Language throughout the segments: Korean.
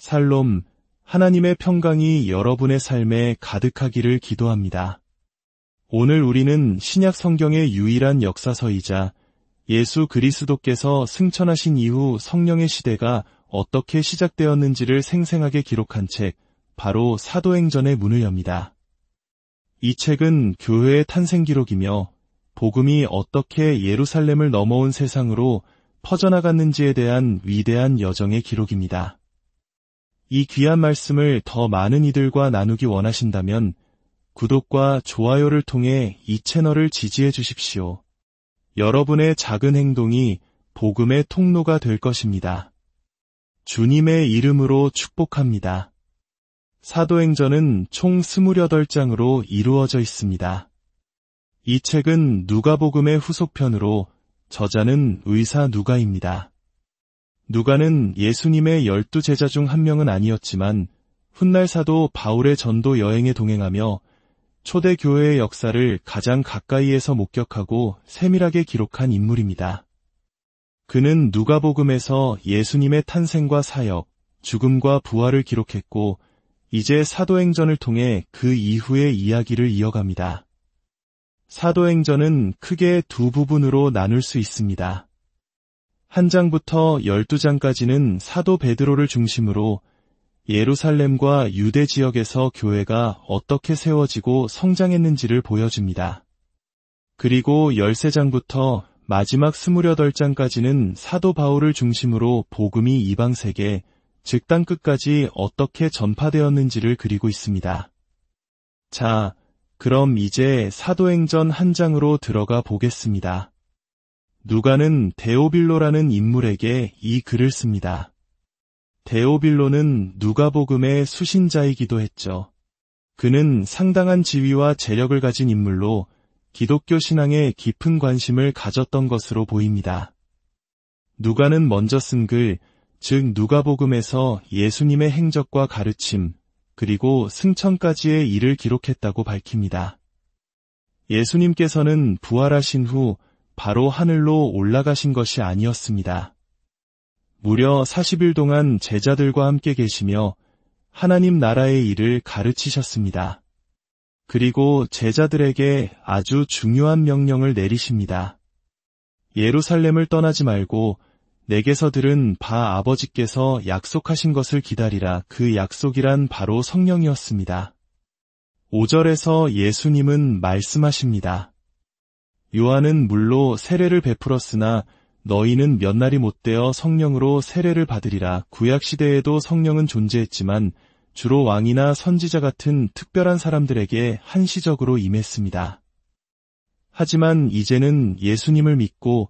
살롬, 하나님의 평강이 여러분의 삶에 가득하기를 기도합니다. 오늘 우리는 신약 성경의 유일한 역사서이자 예수 그리스도께서 승천하신 이후 성령의 시대가 어떻게 시작되었는지를 생생하게 기록한 책, 바로 사도행전의 문을 엽니다. 이 책은 교회의 탄생 기록이며 복음이 어떻게 예루살렘을 넘어온 세상으로 퍼져나갔는지에 대한 위대한 여정의 기록입니다. 이 귀한 말씀을 더 많은 이들과 나누기 원하신다면 구독과 좋아요를 통해 이 채널을 지지해 주십시오. 여러분의 작은 행동이 복음의 통로가 될 것입니다. 주님의 이름으로 축복합니다. 사도행전은 총 28장으로 이루어져 있습니다. 이 책은 누가복음의 후속편으로 저자는 의사 누가입니다. 누가는 예수님의 12제자 중 한 명은 아니었지만 훗날 사도 바울의 전도 여행에 동행하며 초대 교회의 역사를 가장 가까이에서 목격하고 세밀하게 기록한 인물입니다. 그는 누가복음에서 예수님의 탄생과 사역, 죽음과 부활을 기록했고 이제 사도행전을 통해 그 이후의 이야기를 이어갑니다. 사도행전은 크게 두 부분으로 나눌 수 있습니다. 한 장부터 12장까지는 사도 베드로를 중심으로 예루살렘과 유대 지역에서 교회가 어떻게 세워지고 성장했는지를 보여줍니다. 그리고 13장부터 마지막 28장까지는 사도 바울을 중심으로 복음이 이방세계, 즉 땅끝까지 어떻게 전파되었는지를 그리고 있습니다. 자, 그럼 이제 사도행전 한 장으로 들어가 보겠습니다. 누가는 데오빌로라는 인물에게 이 글을 씁니다. 데오빌로는 누가복음의 수신자이기도 했죠. 그는 상당한 지위와 재력을 가진 인물로 기독교 신앙에 깊은 관심을 가졌던 것으로 보입니다. 누가는 먼저 쓴 글, 즉 누가복음에서 예수님의 행적과 가르침, 그리고 승천까지의 일을 기록했다고 밝힙니다. 예수님께서는 부활하신 후 바로 하늘로 올라가신 것이 아니었습니다. 무려 40일 동안 제자들과 함께 계시며 하나님 나라의 일을 가르치셨습니다. 그리고 제자들에게 아주 중요한 명령을 내리십니다. 예루살렘을 떠나지 말고 내게서 들은 바 아버지께서 약속하신 것을 기다리라. 그 약속이란 바로 성령이었습니다. 5절에서 예수님은 말씀하십니다. 요한은 물로 세례를 베풀었으나 너희는 몇 날이 못되어 성령으로 세례를 받으리라. 구약시대에도 성령은 존재했지만 주로 왕이나 선지자 같은 특별한 사람들에게 한시적으로 임했습니다. 하지만 이제는 예수님을 믿고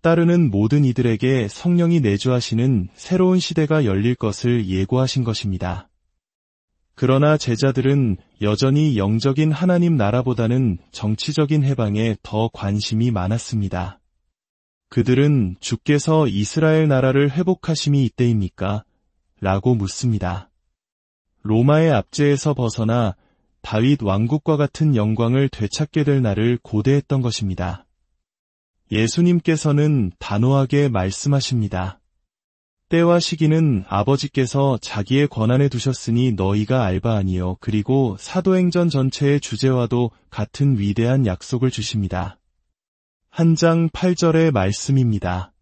따르는 모든 이들에게 성령이 내주하시는 새로운 시대가 열릴 것을 예고하신 것입니다. 그러나 제자들은 여전히 영적인 하나님 나라보다는 정치적인 해방에 더 관심이 많았습니다. 그들은 주께서 이스라엘 나라를 회복하심이 이때입니까? 라고 묻습니다. 로마의 압제에서 벗어나 다윗 왕국과 같은 영광을 되찾게 될 날을 고대했던 것입니다. 예수님께서는 단호하게 말씀하십니다. 때와 시기는 아버지께서 자기의 권한에 두셨으니 너희가 알바 아니요. 그리고 사도행전 전체의 주제와도 같은 위대한 약속을 주십니다. 한 장 8절의 말씀입니다.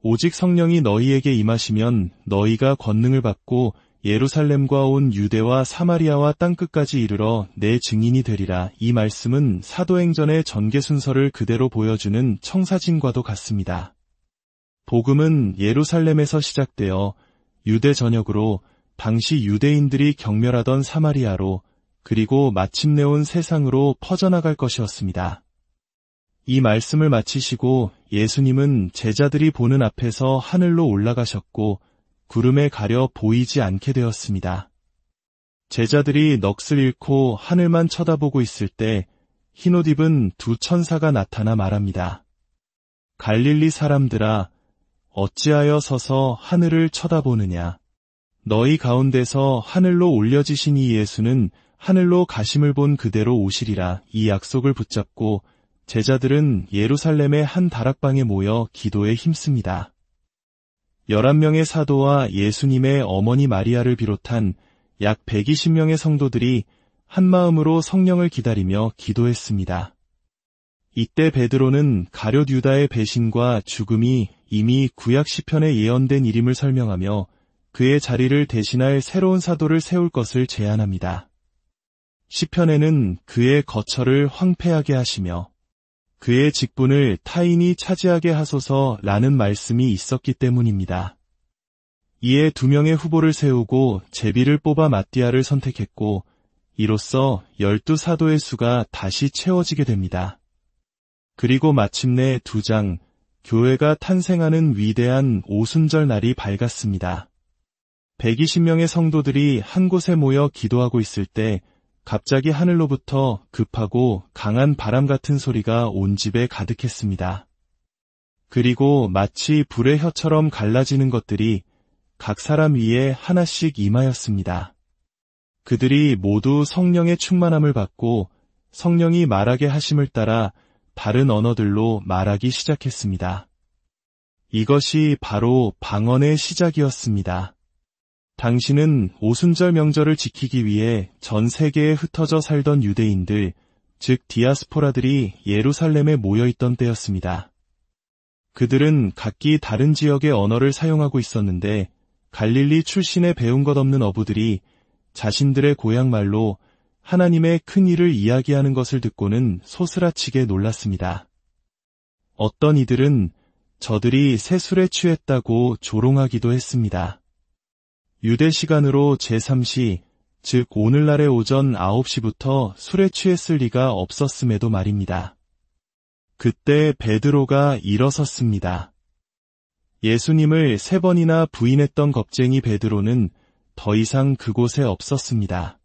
오직 성령이 너희에게 임하시면 너희가 권능을 받고 예루살렘과 온 유대와 사마리아와 땅끝까지 이르러 내 증인이 되리라. 이 말씀은 사도행전의 전개 순서를 그대로 보여주는 청사진과도 같습니다. 복음은 예루살렘에서 시작되어 유대 전역으로 당시 유대인들이 경멸하던 사마리아로 그리고 마침내 온 세상으로 퍼져나갈 것이었습니다. 이 말씀을 마치시고 예수님은 제자들이 보는 앞에서 하늘로 올라가셨고 구름에 가려 보이지 않게 되었습니다. 제자들이 넋을 잃고 하늘만 쳐다보고 있을 때 흰옷 입은 두 천사가 나타나 말합니다. 갈릴리 사람들아, 어찌하여 서서 하늘을 쳐다보느냐? 너희 가운데서 하늘로 올려지신 이 예수는 하늘로 가심을 본 그대로 오시리라. 이 약속을 붙잡고 제자들은 예루살렘의 한 다락방에 모여 기도에 힘씁니다. 11명의 사도와 예수님의 어머니 마리아를 비롯한 약 120명의 성도들이 한마음으로 성령을 기다리며 기도했습니다. 이때 베드로는 가룟 유다의 배신과 죽음이 이미 구약 시편에 예언된 일임을 설명하며 그의 자리를 대신할 새로운 사도를 세울 것을 제안합니다. 시편에는 그의 거처를 황폐하게 하시며 그의 직분을 타인이 차지하게 하소서라는 말씀이 있었기 때문입니다. 이에 2명의 후보를 세우고 제비를 뽑아 마띠아를 선택했고 이로써 12사도의 수가 다시 채워지게 됩니다. 그리고 마침내 2장, 교회가 탄생하는 위대한 오순절 날이 밝았습니다. 120명의 성도들이 한 곳에 모여 기도하고 있을 때 갑자기 하늘로부터 급하고 강한 바람 같은 소리가 온 집에 가득했습니다. 그리고 마치 불의 혀처럼 갈라지는 것들이 각 사람 위에 하나씩 임하였습니다. 그들이 모두 성령의 충만함을 받고 성령이 말하게 하심을 따라 다른 언어들로 말하기 시작했습니다. 이것이 바로 방언의 시작이었습니다. 당시는 오순절 명절을 지키기 위해 전 세계에 흩어져 살던 유대인들, 즉 디아스포라들이 예루살렘에 모여있던 때였습니다. 그들은 각기 다른 지역의 언어를 사용하고 있었는데 갈릴리 출신의 배운 것 없는 어부들이 자신들의 고향말로 하나님의 큰 일을 이야기하는 것을 듣고는 소스라치게 놀랐습니다. 어떤 이들은 저들이 새 술에 취했다고 조롱하기도 했습니다. 유대 시간으로 제3시, 즉 오늘날의 오전 9시부터 술에 취했을 리가 없었음에도 말입니다. 그때 베드로가 일어섰습니다. 예수님을 3번이나 부인했던 겁쟁이 베드로는 더 이상 그곳에 없었습니다.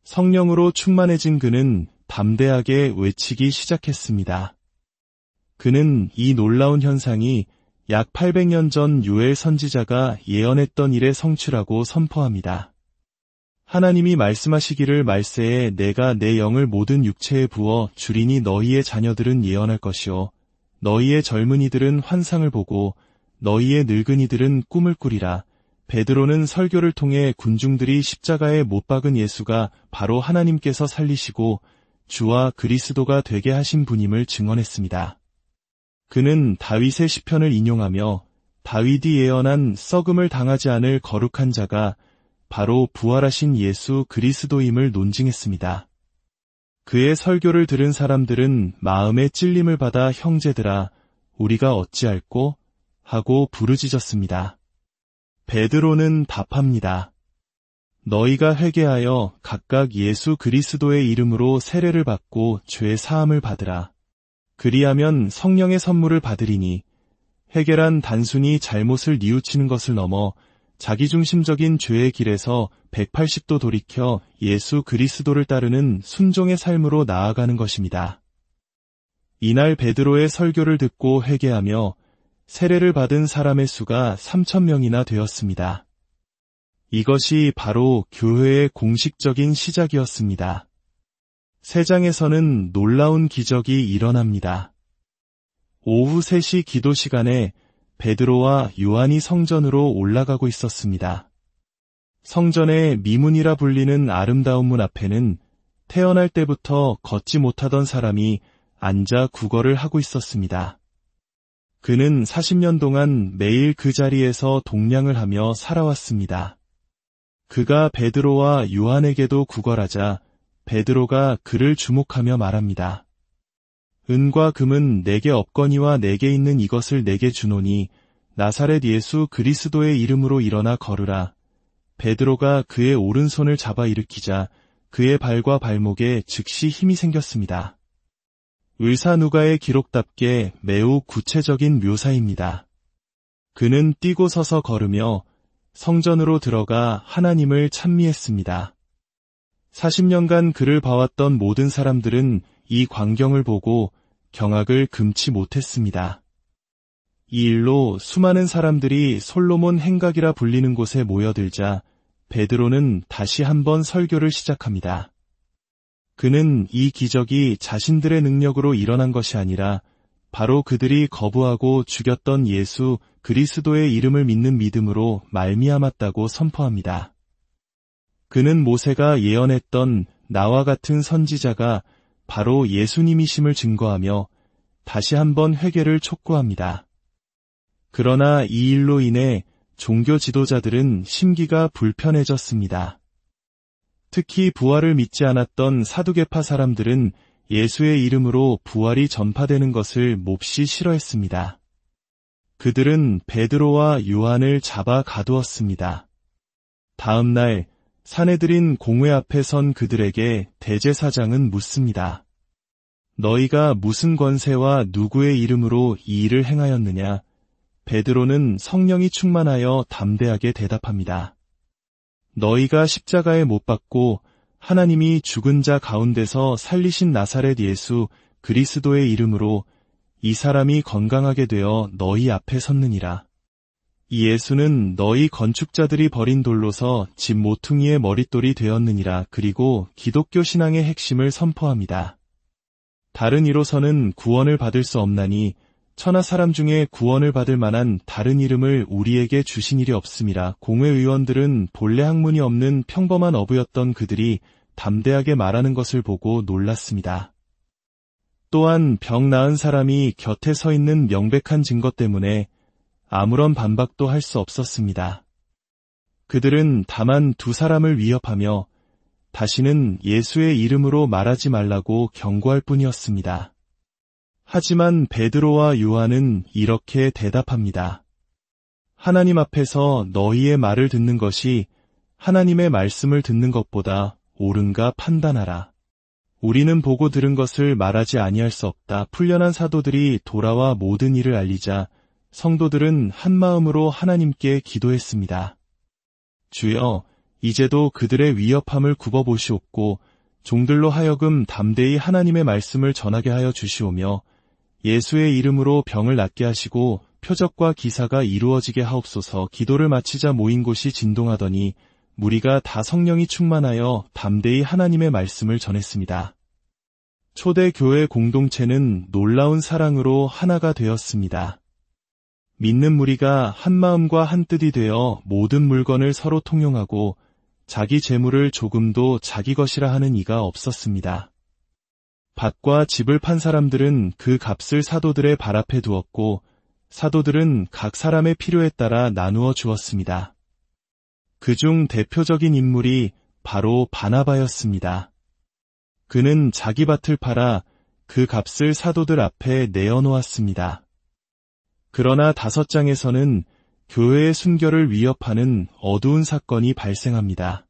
성령으로 충만해진 그는 담대하게 외치기 시작했습니다. 그는 이 놀라운 현상이 약 800년 전 요엘 선지자가 예언했던 일의 성취라고 선포합니다. 하나님이 말씀하시기를 말세에 내가 내 영을 모든 육체에 부어 주리니 너희의 자녀들은 예언할 것이요 너희의 젊은이들은 환상을 보고 너희의 늙은이들은 꿈을 꾸리라. 베드로는 설교를 통해 군중들이 십자가에 못 박은 예수가 바로 하나님께서 살리시고 주와 그리스도가 되게 하신 분임을 증언했습니다. 그는 다윗의 시편을 인용하며 다윗이 예언한 썩음을 당하지 않을 거룩한 자가 바로 부활하신 예수 그리스도임을 논증했습니다. 그의 설교를 들은 사람들은 마음에 찔림을 받아 형제들아 우리가 어찌할꼬? 하고 부르짖었습니다. 베드로는 답합니다. 너희가 회개하여 각각 예수 그리스도의 이름으로 세례를 받고 죄 사함을 받으라. 그리하면 성령의 선물을 받으리니 회개란 단순히 잘못을 뉘우치는 것을 넘어 자기중심적인 죄의 길에서 180도 돌이켜 예수 그리스도를 따르는 순종의 삶으로 나아가는 것입니다. 이날 베드로의 설교를 듣고 회개하며 세례를 받은 사람의 수가 3,000명이나 되었습니다. 이것이 바로 교회의 공식적인 시작이었습니다. 세 장에서는 놀라운 기적이 일어납니다. 오후 3시 기도 시간에 베드로와 요한이 성전으로 올라가고 있었습니다. 성전의 미문이라 불리는 아름다운 문 앞에는 태어날 때부터 걷지 못하던 사람이 앉아 구걸을 하고 있었습니다. 그는 40년 동안 매일 그 자리에서 동냥을 하며 살아왔습니다. 그가 베드로와 요한에게도 구걸하자 베드로가 그를 주목하며 말합니다. 은과 금은 내게 없거니와 내게 있는 이것을 내게 주노니 나사렛 예수 그리스도의 이름으로 일어나 걸으라. 베드로가 그의 오른손을 잡아 일으키자 그의 발과 발목에 즉시 힘이 생겼습니다. 의사 누가의 기록답게 매우 구체적인 묘사입니다. 그는 뛰고 서서 걸으며 성전으로 들어가 하나님을 찬미했습니다. 40년간 그를 봐왔던 모든 사람들은 이 광경을 보고 경악을 금치 못했습니다. 이 일로 수많은 사람들이 솔로몬 행각이라 불리는 곳에 모여들자 베드로는 다시 한번 설교를 시작합니다. 그는 이 기적이 자신들의 능력으로 일어난 것이 아니라 바로 그들이 거부하고 죽였던 예수 그리스도의 이름을 믿는 믿음으로 말미암았다고 선포합니다. 그는 모세가 예언했던 나와 같은 선지자가 바로 예수님이심을 증거하며 다시 한번 회개를 촉구합니다. 그러나 이 일로 인해 종교 지도자들은 심기가 불편해졌습니다. 특히 부활을 믿지 않았던 사두개파 사람들은 예수의 이름으로 부활이 전파되는 것을 몹시 싫어했습니다. 그들은 베드로와 요한을 잡아 가두었습니다. 다음 날 사내들인 공회 앞에 선 그들에게 대제사장은 묻습니다. 너희가 무슨 권세와 누구의 이름으로 이 일을 행하였느냐? 베드로는 성령이 충만하여 담대하게 대답합니다. 너희가 십자가에 못 박고 하나님이 죽은 자 가운데서 살리신 나사렛 예수 그리스도의 이름으로 이 사람이 건강하게 되어 너희 앞에 섰느니라. 이 예수는 너희 건축자들이 버린 돌로서 집 모퉁이의 머릿돌이 되었느니라. 그리고 기독교 신앙의 핵심을 선포합니다. 다른 이로서는 구원을 받을 수 없나니 천하 사람 중에 구원을 받을 만한 다른 이름을 우리에게 주신 일이 없음이라. 공회 의원들은 본래 학문이 없는 평범한 어부였던 그들이 담대하게 말하는 것을 보고 놀랐습니다. 또한 병 나은 사람이 곁에 서 있는 명백한 증거 때문에 아무런 반박도 할 수 없었습니다. 그들은 다만 두 사람을 위협하며 다시는 예수의 이름으로 말하지 말라고 경고할 뿐이었습니다. 하지만 베드로와 요한은 이렇게 대답합니다. 하나님 앞에서 너희의 말을 듣는 것이 하나님의 말씀을 듣는 것보다 옳은가 판단하라. 우리는 보고 들은 것을 말하지 아니할 수 없다. 풀려난 사도들이 돌아와 모든 일을 알리자 성도들은 한마음으로 하나님께 기도했습니다. 주여, 이제도 그들의 위협함을 굽어보시옵고 종들로 하여금 담대히 하나님의 말씀을 전하게 하여 주시오며 예수의 이름으로 병을 낫게 하시고 표적과 기사가 이루어지게 하옵소서. 기도를 마치자 모인 곳이 진동하더니 무리가 다 성령이 충만하여 담대히 하나님의 말씀을 전했습니다. 초대 교회 공동체는 놀라운 사랑으로 하나가 되었습니다. 믿는 무리가 한 마음과 한 뜻이 되어 모든 물건을 서로 통용하고 자기 재물을 조금도 자기 것이라 하는 이가 없었습니다. 밭과 집을 판 사람들은 그 값을 사도들의 발 앞에 두었고 사도들은 각 사람의 필요에 따라 나누어 주었습니다. 그중 대표적인 인물이 바로 바나바였습니다. 그는 자기 밭을 팔아 그 값을 사도들 앞에 내어놓았습니다. 그러나 5장에서는 교회의 순결을 위협하는 어두운 사건이 발생합니다.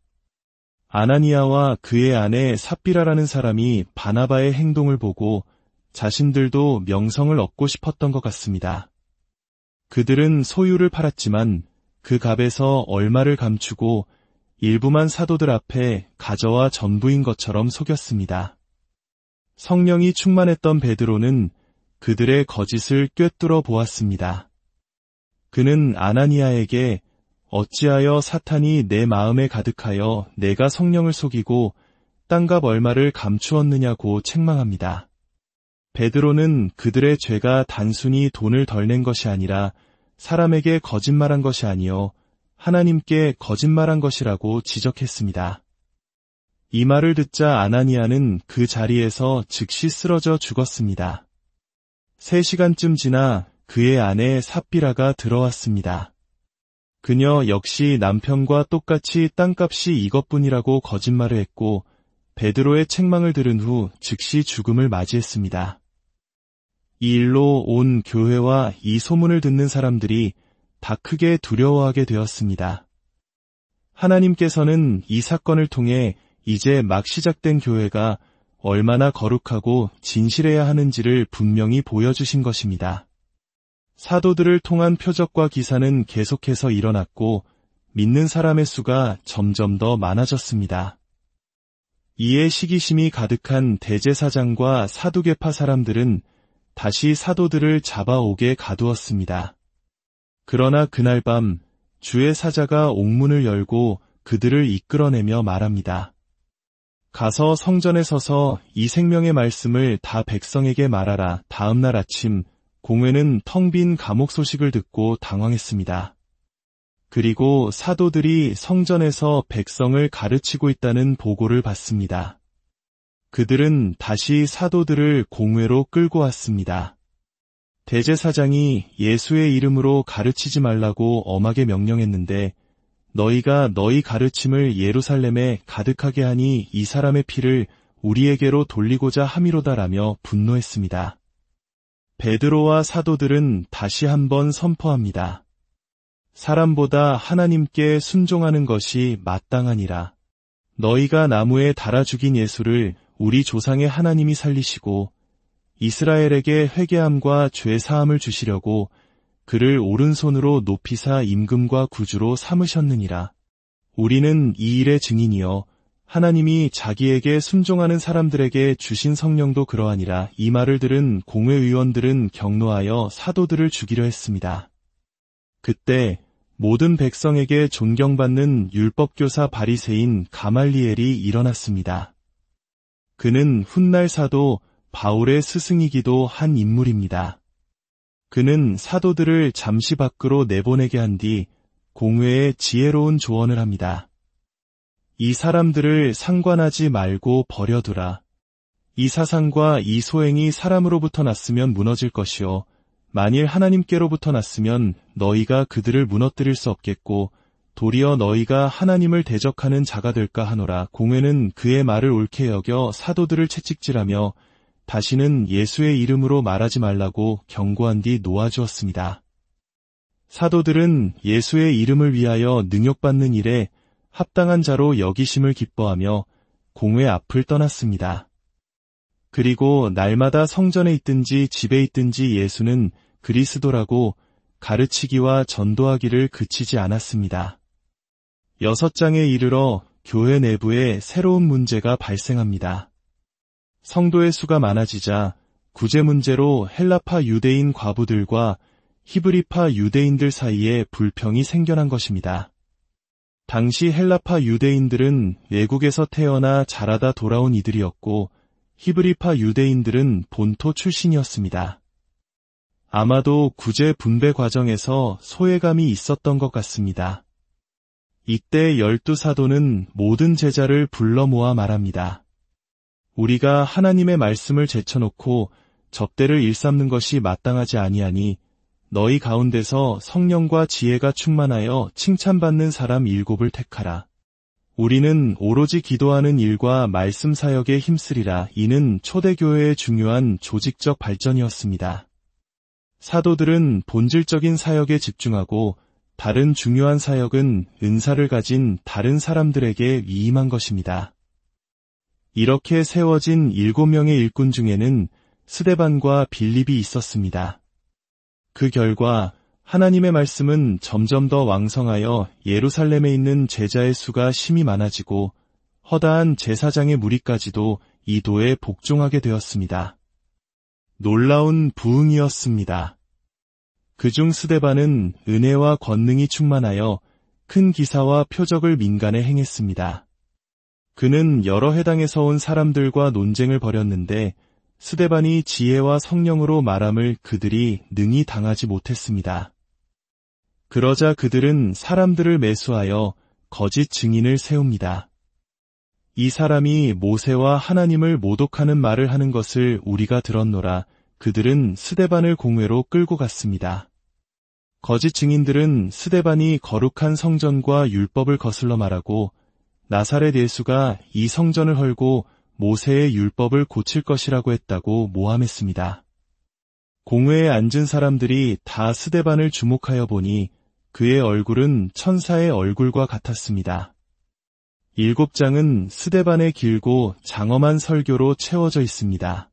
아나니아와 그의 아내 삽비라라는 사람이 바나바의 행동을 보고 자신들도 명성을 얻고 싶었던 것 같습니다. 그들은 소유를 팔았지만 그 값에서 얼마를 감추고 일부만 사도들 앞에 가져와 전부인 것처럼 속였습니다. 성령이 충만했던 베드로는 그들의 거짓을 꿰뚫어 보았습니다. 그는 아나니아에게 어찌하여 사탄이 내 마음에 가득하여 내가 성령을 속이고 땅값 얼마를 감추었느냐고 책망합니다. 베드로는 그들의 죄가 단순히 돈을 덜 낸 것이 아니라 사람에게 거짓말한 것이 아니요 하나님께 거짓말한 것이라고 지적했습니다. 이 말을 듣자 아나니아는 그 자리에서 즉시 쓰러져 죽었습니다. 3시간쯤 지나 그의 아내 삽비라가 들어왔습니다. 그녀 역시 남편과 똑같이 땅값이 이것뿐이라고 거짓말을 했고 베드로의 책망을 들은 후 즉시 죽음을 맞이했습니다. 이 일로 온 교회와 이 소문을 듣는 사람들이 다 크게 두려워하게 되었습니다. 하나님께서는 이 사건을 통해 이제 막 시작된 교회가 얼마나 거룩하고 진실해야 하는지를 분명히 보여주신 것입니다. 사도들을 통한 표적과 기사는 계속해서 일어났고 믿는 사람의 수가 점점 더 많아졌습니다. 이에 시기심이 가득한 대제사장과 사두개파 사람들은 다시 사도들을 잡아오게 가두었습니다. 그러나 그날 밤 주의 사자가 옥문을 열고 그들을 이끌어내며 말합니다. 가서 성전에 서서 이 생명의 말씀을 다 백성에게 말하라. 다음 날 아침 공회는 텅 빈 감옥 소식을 듣고 당황했습니다. 그리고 사도들이 성전에서 백성을 가르치고 있다는 보고를 받습니다. 그들은 다시 사도들을 공회로 끌고 왔습니다. 대제사장이 예수의 이름으로 가르치지 말라고 엄하게 명령했는데 너희가 너희 가르침을 예루살렘에 가득하게 하니 이 사람의 피를 우리에게로 돌리고자 함이로다라며 분노했습니다. 베드로와 사도들은 다시 한번 선포합니다. 사람보다 하나님께 순종하는 것이 마땅하니라. 너희가 나무에 달아 죽인 예수를 우리 조상의 하나님이 살리시고 이스라엘에게 회개함과 죄 사함을 주시려고 그를 오른손으로 높이사 임금과 구주로 삼으셨느니라. 우리는 이 일의 증인이여 하나님이 자기에게 순종하는 사람들에게 주신 성령도 그러하니라. 이 말을 들은 공회의원들은 격노하여 사도들을 죽이려 했습니다. 그때 모든 백성에게 존경받는 율법교사 바리새인 가말리엘이 일어났습니다. 그는 훗날 사도 바울의 스승이기도 한 인물입니다. 그는 사도들을 잠시 밖으로 내보내게 한 뒤 공회에 지혜로운 조언을 합니다. 이 사람들을 상관하지 말고 버려두라. 이 사상과 이 소행이 사람으로부터 났으면 무너질 것이요 만일 하나님께로부터 났으면 너희가 그들을 무너뜨릴 수 없겠고 도리어 너희가 하나님을 대적하는 자가 될까 하노라. 공회는 그의 말을 옳게 여겨 사도들을 채찍질하며 다시는 예수의 이름으로 말하지 말라고 경고한 뒤 놓아주었습니다. 사도들은 예수의 이름을 위하여 능욕받는 일에 합당한 자로 여기심을 기뻐하며 공회 앞을 떠났습니다. 그리고 날마다 성전에 있든지 집에 있든지 예수는 그리스도라고 가르치기와 전도하기를 그치지 않았습니다. 6장에 이르러 교회 내부에 새로운 문제가 발생합니다. 성도의 수가 많아지자 구제 문제로 헬라파 유대인 과부들과 히브리파 유대인들 사이에 불평이 생겨난 것입니다. 당시 헬라파 유대인들은 외국에서 태어나 자라다 돌아온 이들이었고 히브리파 유대인들은 본토 출신이었습니다. 아마도 구제 분배 과정에서 소외감이 있었던 것 같습니다. 이때 12사도는 모든 제자를 불러 모아 말합니다. 우리가 하나님의 말씀을 제쳐놓고 접대를 일삼는 것이 마땅하지 아니하니 너희 가운데서 성령과 지혜가 충만하여 칭찬받는 사람 7을 택하라. 우리는 오로지 기도하는 일과 말씀 사역에 힘쓰리라. 이는 초대교회의 중요한 조직적 발전이었습니다. 사도들은 본질적인 사역에 집중하고 다른 중요한 사역은 은사를 가진 다른 사람들에게 위임한 것입니다. 이렇게 세워진 7명의 일꾼 중에는 스데반과 빌립이 있었습니다. 그 결과 하나님의 말씀은 점점 더 왕성하여 예루살렘에 있는 제자의 수가 심히 많아지고 허다한 제사장의 무리까지도 이 도에 복종하게 되었습니다. 놀라운 부흥이었습니다. 그중 스데반은 은혜와 권능이 충만하여 큰 기사와 표적을 민간에 행했습니다. 그는 여러 해당에서 온 사람들과 논쟁을 벌였는데 스데반이 지혜와 성령으로 말함을 그들이 능히 당하지 못했습니다. 그러자 그들은 사람들을 매수하여 거짓 증인을 세웁니다. 이 사람이 모세와 하나님을 모독하는 말을 하는 것을 우리가 들었노라. 그들은 스데반을 공회로 끌고 갔습니다. 거짓 증인들은 스데반이 거룩한 성전과 율법을 거슬러 말하고 나사렛 예수가 이 성전을 헐고 모세의 율법을 고칠 것이라고 했다고 모함했습니다. 공회에 앉은 사람들이 다 스데반을 주목하여 보니 그의 얼굴은 천사의 얼굴과 같았습니다. 7장은 스데반의 길고 장엄한 설교로 채워져 있습니다.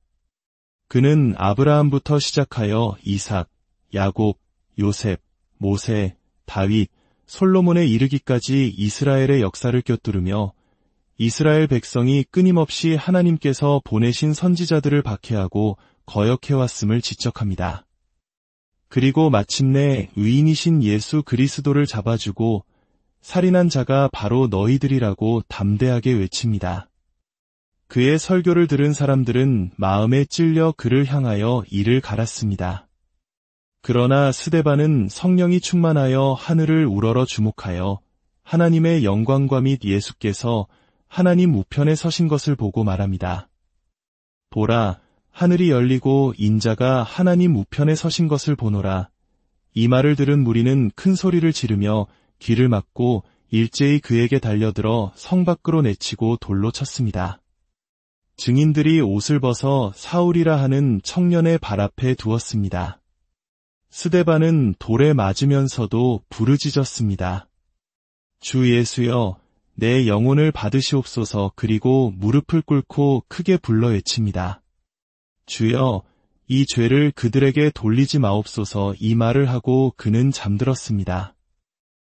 그는 아브라함부터 시작하여 이삭, 야곱, 요셉, 모세, 다윗, 솔로몬에 이르기까지 이스라엘의 역사를 꿰뚫으며 이스라엘 백성이 끊임없이 하나님께서 보내신 선지자들을 박해하고 거역해왔음을 지적합니다. 그리고 마침내 의인이신 예수 그리스도를 잡아주고 살인한 자가 바로 너희들이라고 담대하게 외칩니다. 그의 설교를 들은 사람들은 마음에 찔려 그를 향하여 이를 갈았습니다. 그러나 스데반은 성령이 충만하여 하늘을 우러러 주목하여 하나님의 영광과 및 예수께서 하나님 우편에 서신 것을 보고 말합니다. 보라, 하늘이 열리고 인자가 하나님 우편에 서신 것을 보노라. 이 말을 들은 무리는 큰 소리를 지르며 귀를 막고 일제히 그에게 달려들어 성 밖으로 내치고 돌로 쳤습니다. 증인들이 옷을 벗어 사울이라 하는 청년의 발 앞에 두었습니다. 스데반은 돌에 맞으면서도 부르짖었습니다. 주 예수여, 내 영혼을 받으시옵소서. 그리고 무릎을 꿇고 크게 불러 외칩니다. 주여, 이 죄를 그들에게 돌리지 마옵소서. 이 말을 하고 그는 잠들었습니다.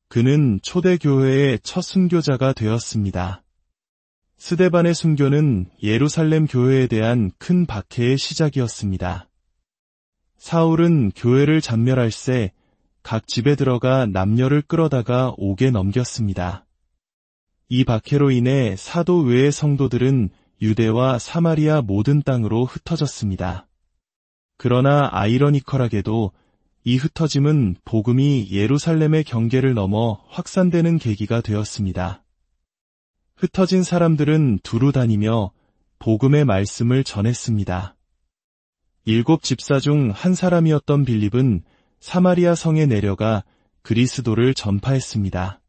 그는 초대교회의 첫 순교자가 되었습니다. 스데반의 순교는 예루살렘 교회에 대한 큰 박해의 시작이었습니다. 사울은 교회를 잔멸할새 각 집에 들어가 남녀를 끌어다가 옥에 넘겼습니다. 이 박해로 인해 사도 외의 성도들은 유대와 사마리아 모든 땅으로 흩어졌습니다. 그러나 아이러니컬하게도 이 흩어짐은 복음이 예루살렘의 경계를 넘어 확산되는 계기가 되었습니다. 흩어진 사람들은 두루 다니며 복음의 말씀을 전했습니다. 7 집사 중 한 사람이었던 빌립은 사마리아 성에 내려가 그리스도를 전파했습니다.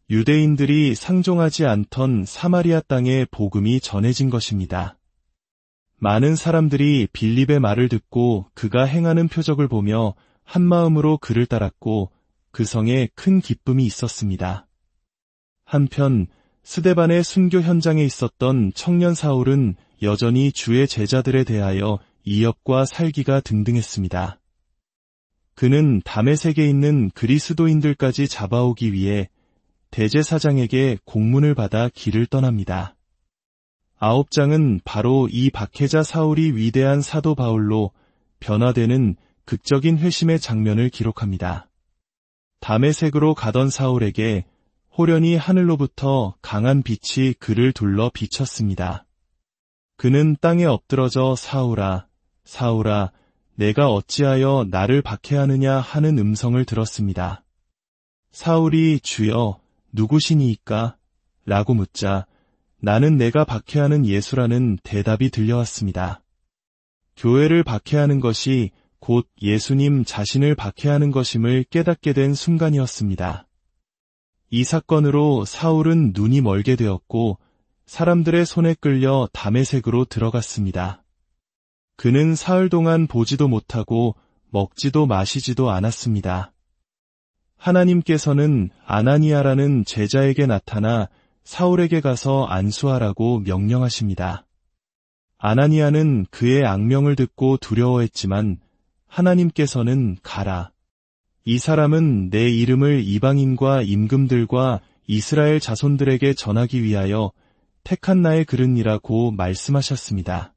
유대인들이 상종하지 않던 사마리아 땅에 복음이 전해진 것입니다. 많은 사람들이 빌립의 말을 듣고 그가 행하는 표적을 보며 한마음으로 그를 따랐고 그 성에 큰 기쁨이 있었습니다. 한편 스데반의 순교 현장에 있었던 청년 사울은 여전히 주의 제자들에 대하여 이협과 살기가 등등했습니다. 그는 다메섹에 있는 그리스도인들까지 잡아오기 위해 대제사장에게 공문을 받아 길을 떠납니다. 9장은 바로 이 박해자 사울이 위대한 사도 바울로 변화되는 극적인 회심의 장면을 기록합니다. 다메섹으로 가던 사울에게 호련히 하늘로부터 강한 빛이 그를 둘러 비쳤습니다. 그는 땅에 엎드러져 사울아, 사울아, 내가 어찌하여 나를 박해하느냐 하는 음성을 들었습니다. 사울이 주여, 누구시니이까? 라고 묻자 나는 내가 박해하는 예수라는 대답이 들려왔습니다. 교회를 박해하는 것이 곧 예수님 자신을 박해하는 것임을 깨닫게 된 순간이었습니다. 이 사건으로 사울은 눈이 멀게 되었고 사람들의 손에 끌려 다메섹으로 들어갔습니다. 그는 사흘 동안 보지도 못하고 먹지도 마시지도 않았습니다. 하나님께서는 아나니아라는 제자에게 나타나 사울에게 가서 안수하라고 명령하십니다. 아나니아는 그의 악명을 듣고 두려워했지만 하나님께서는 가라. 이 사람은 내 이름을 이방인과 임금들과 이스라엘 자손들에게 전하기 위하여 택한 나의 그릇이라고 말씀하셨습니다.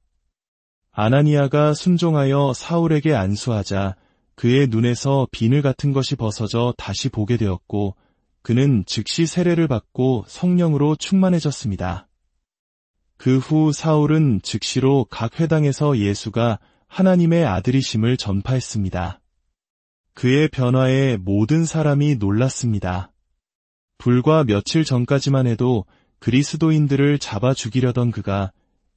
아나니아가 순종하여 사울에게 안수하자 그의 눈에서 비늘 같은 것이 벗어져 다시 보게 되었고 그는 즉시 세례를 받고 성령으로 충만해졌습니다. 그 후 사울은 즉시로 각 회당에서 예수가 하나님의 아들이심을 전파했습니다. 그의 변화에 모든 사람이 놀랐습니다. 불과 며칠 전까지만 해도 그리스도인들을 잡아 죽이려던 그가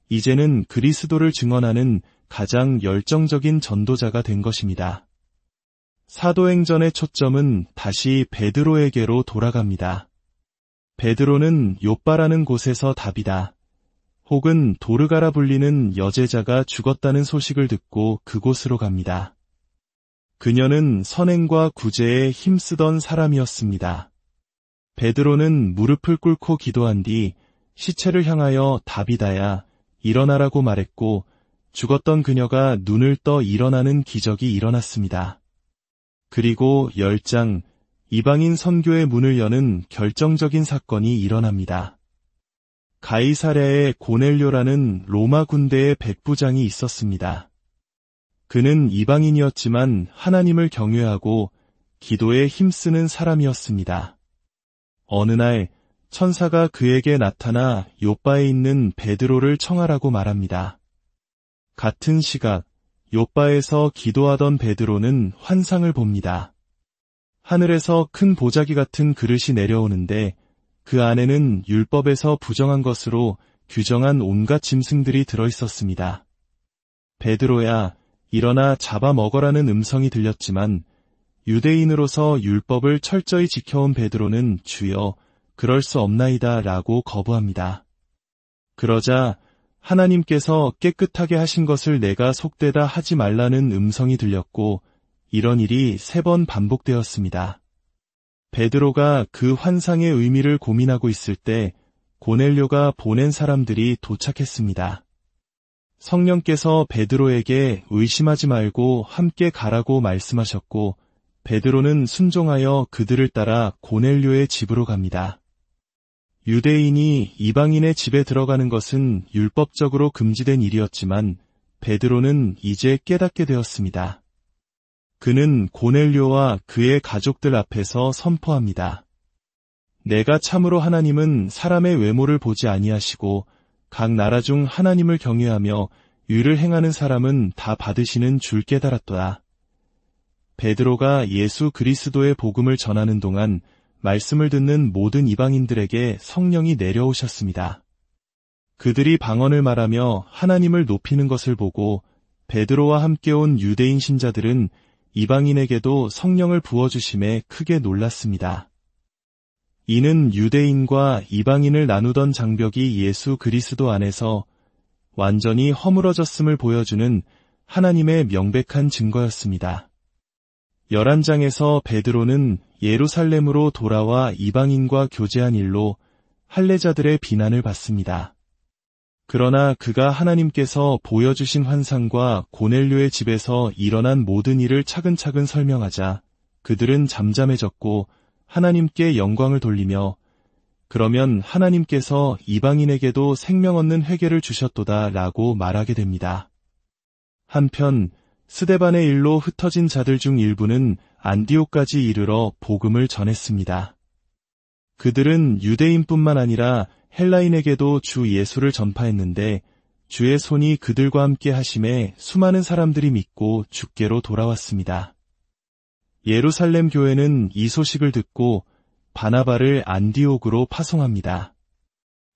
이제는 그리스도를 증언하는 가장 열정적인 전도자가 된 것입니다. 사도행전의 초점은 다시 베드로에게로 돌아갑니다. 베드로는 욥바라는 곳에서 답이다. 혹은 도르가라 불리는 여제자가 죽었다는 소식을 듣고 그곳으로 갑니다. 그녀는 선행과 구제에 힘쓰던 사람이었습니다. 베드로는 무릎을 꿇고 기도한 뒤 시체를 향하여 다비다야 일어나라고 말했고 죽었던 그녀가 눈을 떠 일어나는 기적이 일어났습니다. 그리고 10장 이방인 선교의 문을 여는 결정적인 사건이 일어납니다. 가이사랴에 고넬료라는 로마 군대의 백부장이 있었습니다. 그는 이방인이었지만 하나님을 경외하고 기도에 힘쓰는 사람이었습니다. 어느 날 천사가 그에게 나타나 욥바에 있는 베드로를 청하라고 말합니다. 같은 시각 욥바에서 기도하던 베드로는 환상을 봅니다. 하늘에서 큰 보자기 같은 그릇이 내려오는데 그 안에는 율법에서 부정한 것으로 규정한 온갖 짐승들이 들어있었습니다. 베드로야, 일어나 잡아먹어라는 음성이 들렸지만 유대인으로서 율법을 철저히 지켜온 베드로는 주여, 그럴 수 없나이다 라고 거부합니다. 그러자 하나님께서 깨끗하게 하신 것을 내가 속되다 하지 말라는 음성이 들렸고 이런 일이 3번 반복되었습니다. 베드로가 그 환상의 의미를 고민하고 있을 때 고넬료가 보낸 사람들이 도착했습니다. 성령께서 베드로에게 의심하지 말고 함께 가라고 말씀하셨고 베드로는 순종하여 그들을 따라 고넬료의 집으로 갑니다. 유대인이 이방인의 집에 들어가는 것은 율법적으로 금지된 일이었지만 베드로는 이제 깨닫게 되었습니다. 그는 고넬료와 그의 가족들 앞에서 선포합니다. 내가 참으로 하나님은 사람의 외모를 보지 아니하시고 각 나라 중 하나님을 경외하며 의를 행하는 사람은 다 받으시는 줄 깨달았도다. 베드로가 예수 그리스도의 복음을 전하는 동안 말씀을 듣는 모든 이방인들에게 성령이 내려오셨습니다. 그들이 방언을 말하며 하나님을 높이는 것을 보고 베드로와 함께 온 유대인 신자들은 이방인에게도 성령을 부어주심에 크게 놀랐습니다. 이는 유대인과 이방인을 나누던 장벽이 예수 그리스도 안에서 완전히 허물어졌음을 보여주는 하나님의 명백한 증거였습니다. 11장에서 베드로는 예루살렘으로 돌아와 이방인과 교제한 일로 할례자들의 비난을 받습니다. 그러나 그가 하나님께서 보여주신 환상과 고넬료의 집에서 일어난 모든 일을 차근차근 설명하자 그들은 잠잠해졌고 하나님께 영광을 돌리며 그러면 하나님께서 이방인에게도 생명 얻는 회개를 주셨도다 라고 말하게 됩니다. 한편 스데반의 일로 흩어진 자들 중 일부는 안디옥까지 이르러 복음을 전했습니다. 그들은 유대인뿐만 아니라 헬라인에게도 주 예수를 전파했는데 주의 손이 그들과 함께 하심에 수많은 사람들이 믿고 주께로 돌아왔습니다. 예루살렘 교회는 이 소식을 듣고 바나바를 안디옥으로 파송합니다.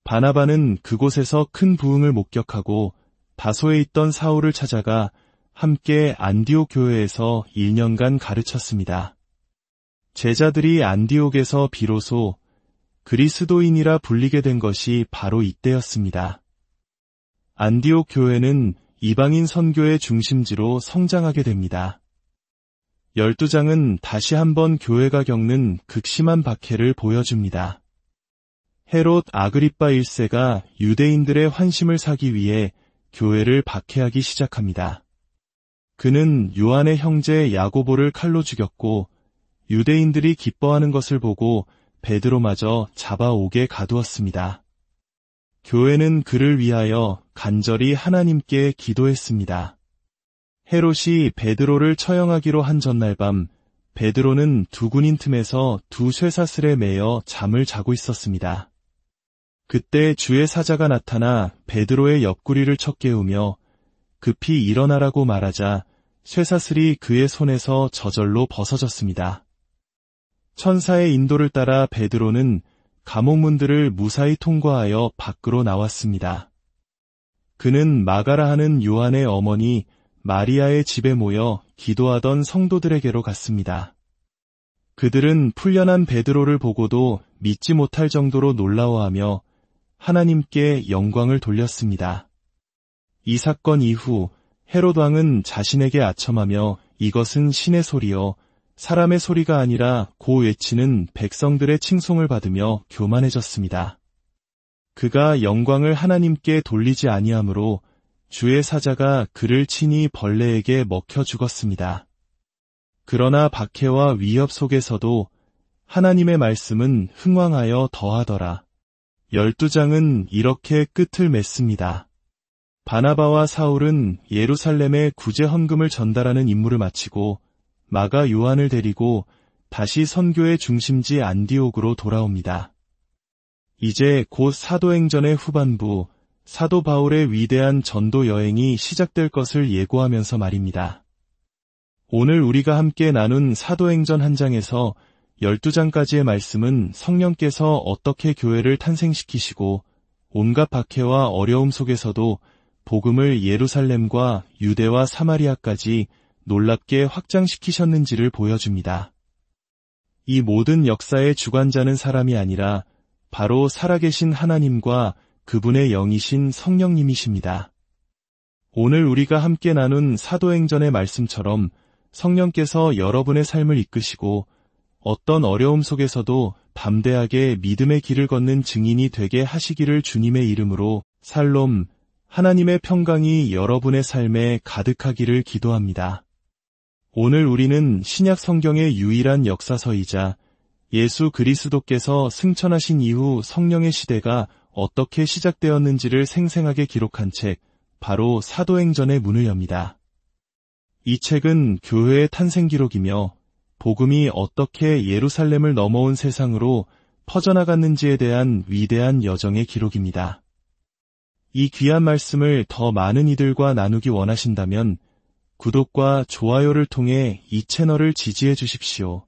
바나바는 그곳에서 큰 부흥을 목격하고 다소에 있던 사울을 찾아가 함께 안디옥 교회에서 1년간 가르쳤습니다. 제자들이 안디옥에서 비로소 그리스도인이라 불리게 된 것이 바로 이때였습니다. 안디옥 교회는 이방인 선교의 중심지로 성장하게 됩니다. 12장은 다시 한번 교회가 겪는 극심한 박해를 보여줍니다. 헤롯 아그리빠 1세가 유대인들의 환심을 사기 위해 교회를 박해하기 시작합니다. 그는 요한의 형제 야고보를 칼로 죽였고 유대인들이 기뻐하는 것을 보고 베드로마저 잡아오게 가두었습니다. 교회는 그를 위하여 간절히 하나님께 기도했습니다. 헤롯이 베드로를 처형하기로 한 전날 밤 베드로는 두 군인 틈에서 두 쇠사슬에 매여 잠을 자고 있었습니다. 그때 주의 사자가 나타나 베드로의 옆구리를 쳐 깨우며 급히 일어나라고 말하자 쇠사슬이 그의 손에서 저절로 벗어졌습니다. 천사의 인도를 따라 베드로는 감옥문들을 무사히 통과하여 밖으로 나왔습니다. 그는 마가라 하는 요한의 어머니 마리아의 집에 모여 기도하던 성도들에게로 갔습니다. 그들은 풀려난 베드로를 보고도 믿지 못할 정도로 놀라워하며 하나님께 영광을 돌렸습니다. 이 사건 이후 헤롯 왕은 자신에게 아첨하며 이것은 신의 소리요 사람의 소리가 아니라 고 외치는 백성들의 칭송을 받으며 교만해졌습니다. 그가 영광을 하나님께 돌리지 아니하므로 주의 사자가 그를 친히 벌레에게 먹혀 죽었습니다. 그러나 박해와 위협 속에서도 하나님의 말씀은 흥왕하여 더하더라. 12장은 이렇게 끝을 맺습니다. 바나바와 사울은 예루살렘에 구제 헌금을 전달하는 임무를 마치고 마가 요한을 데리고 다시 선교의 중심지 안디옥으로 돌아옵니다. 이제 곧 사도행전의 후반부 사도 바울의 위대한 전도 여행이 시작될 것을 예고하면서 말입니다. 오늘 우리가 함께 나눈 사도행전 한 장에서 12장까지의 말씀은 성령께서 어떻게 교회를 탄생시키시고 온갖 박해와 어려움 속에서도 복음을 예루살렘과 유대와 사마리아까지 놀랍게 확장시키셨는지를 보여줍니다. 이 모든 역사의 주관자는 사람이 아니라 바로 살아계신 하나님과 그분의 영이신 성령님이십니다. 오늘 우리가 함께 나눈 사도행전의 말씀처럼 성령께서 여러분의 삶을 이끄시고 어떤 어려움 속에서도 담대하게 믿음의 길을 걷는 증인이 되게 하시기를 주님의 이름으로 샬롬, 하나님의 평강이 여러분의 삶에 가득하기를 기도합니다. 오늘 우리는 신약 성경의 유일한 역사서이자 예수 그리스도께서 승천하신 이후 성령의 시대가 어떻게 시작되었는지를 생생하게 기록한 책, 바로 사도행전의 문을 엽니다. 이 책은 교회의 탄생 기록이며 복음이 어떻게 예루살렘을 넘어온 세상으로 퍼져나갔는지에 대한 위대한 여정의 기록입니다. 이 귀한 말씀을 더 많은 이들과 나누기 원하신다면 구독과 좋아요를 통해 이 채널을 지지해 주십시오.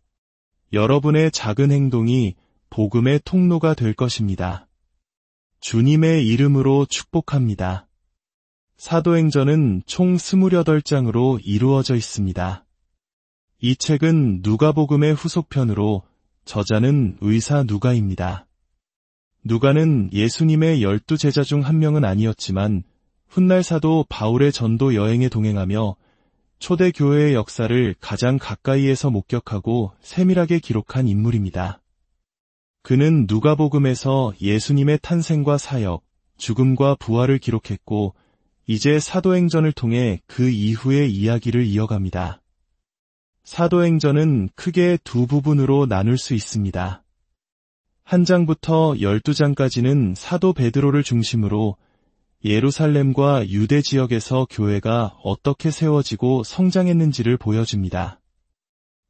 여러분의 작은 행동이 복음의 통로가 될 것입니다. 주님의 이름으로 축복합니다. 사도행전은 총 28장으로 이루어져 있습니다. 이 책은 누가복음의 후속편으로 저자는 의사 누가입니다. 누가는 예수님의 12제자 중 한 명은 아니었지만 훗날 사도 바울의 전도 여행에 동행하며 초대교회의 역사를 가장 가까이에서 목격하고 세밀하게 기록한 인물입니다. 그는 누가복음에서 예수님의 탄생과 사역, 죽음과 부활을 기록했고 이제 사도행전을 통해 그 이후의 이야기를 이어갑니다. 사도행전은 크게 두 부분으로 나눌 수 있습니다. 한 장부터 12장까지는 사도 베드로를 중심으로 예루살렘과 유대 지역에서 교회가 어떻게 세워지고 성장했는지를 보여줍니다.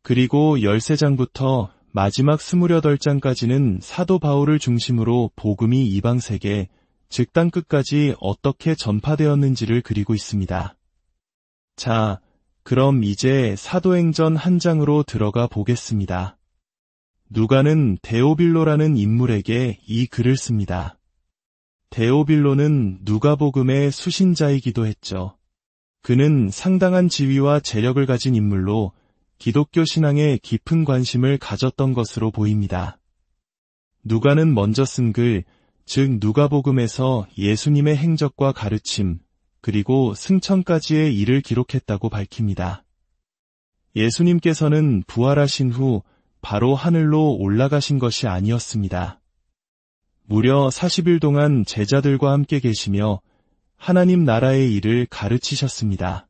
그리고 13장부터 마지막 28장까지는 사도 바울을 중심으로 복음이 이방세계, 즉 땅끝까지 어떻게 전파되었는지를 그리고 있습니다. 자, 그럼 이제 사도행전 한 장으로 들어가 보겠습니다. 누가는 데오빌로라는 인물에게 이 글을 씁니다. 데오빌로는 누가복음의 수신자이기도 했죠. 그는 상당한 지위와 재력을 가진 인물로 기독교 신앙에 깊은 관심을 가졌던 것으로 보입니다. 누가는 먼저 쓴 글, 즉 누가복음에서 예수님의 행적과 가르침, 그리고 승천까지의 일을 기록했다고 밝힙니다. 예수님께서는 부활하신 후 바로 하늘로 올라가신 것이 아니었습니다. 무려 40일 동안 제자들과 함께 계시며 하나님 나라의 일을 가르치셨습니다.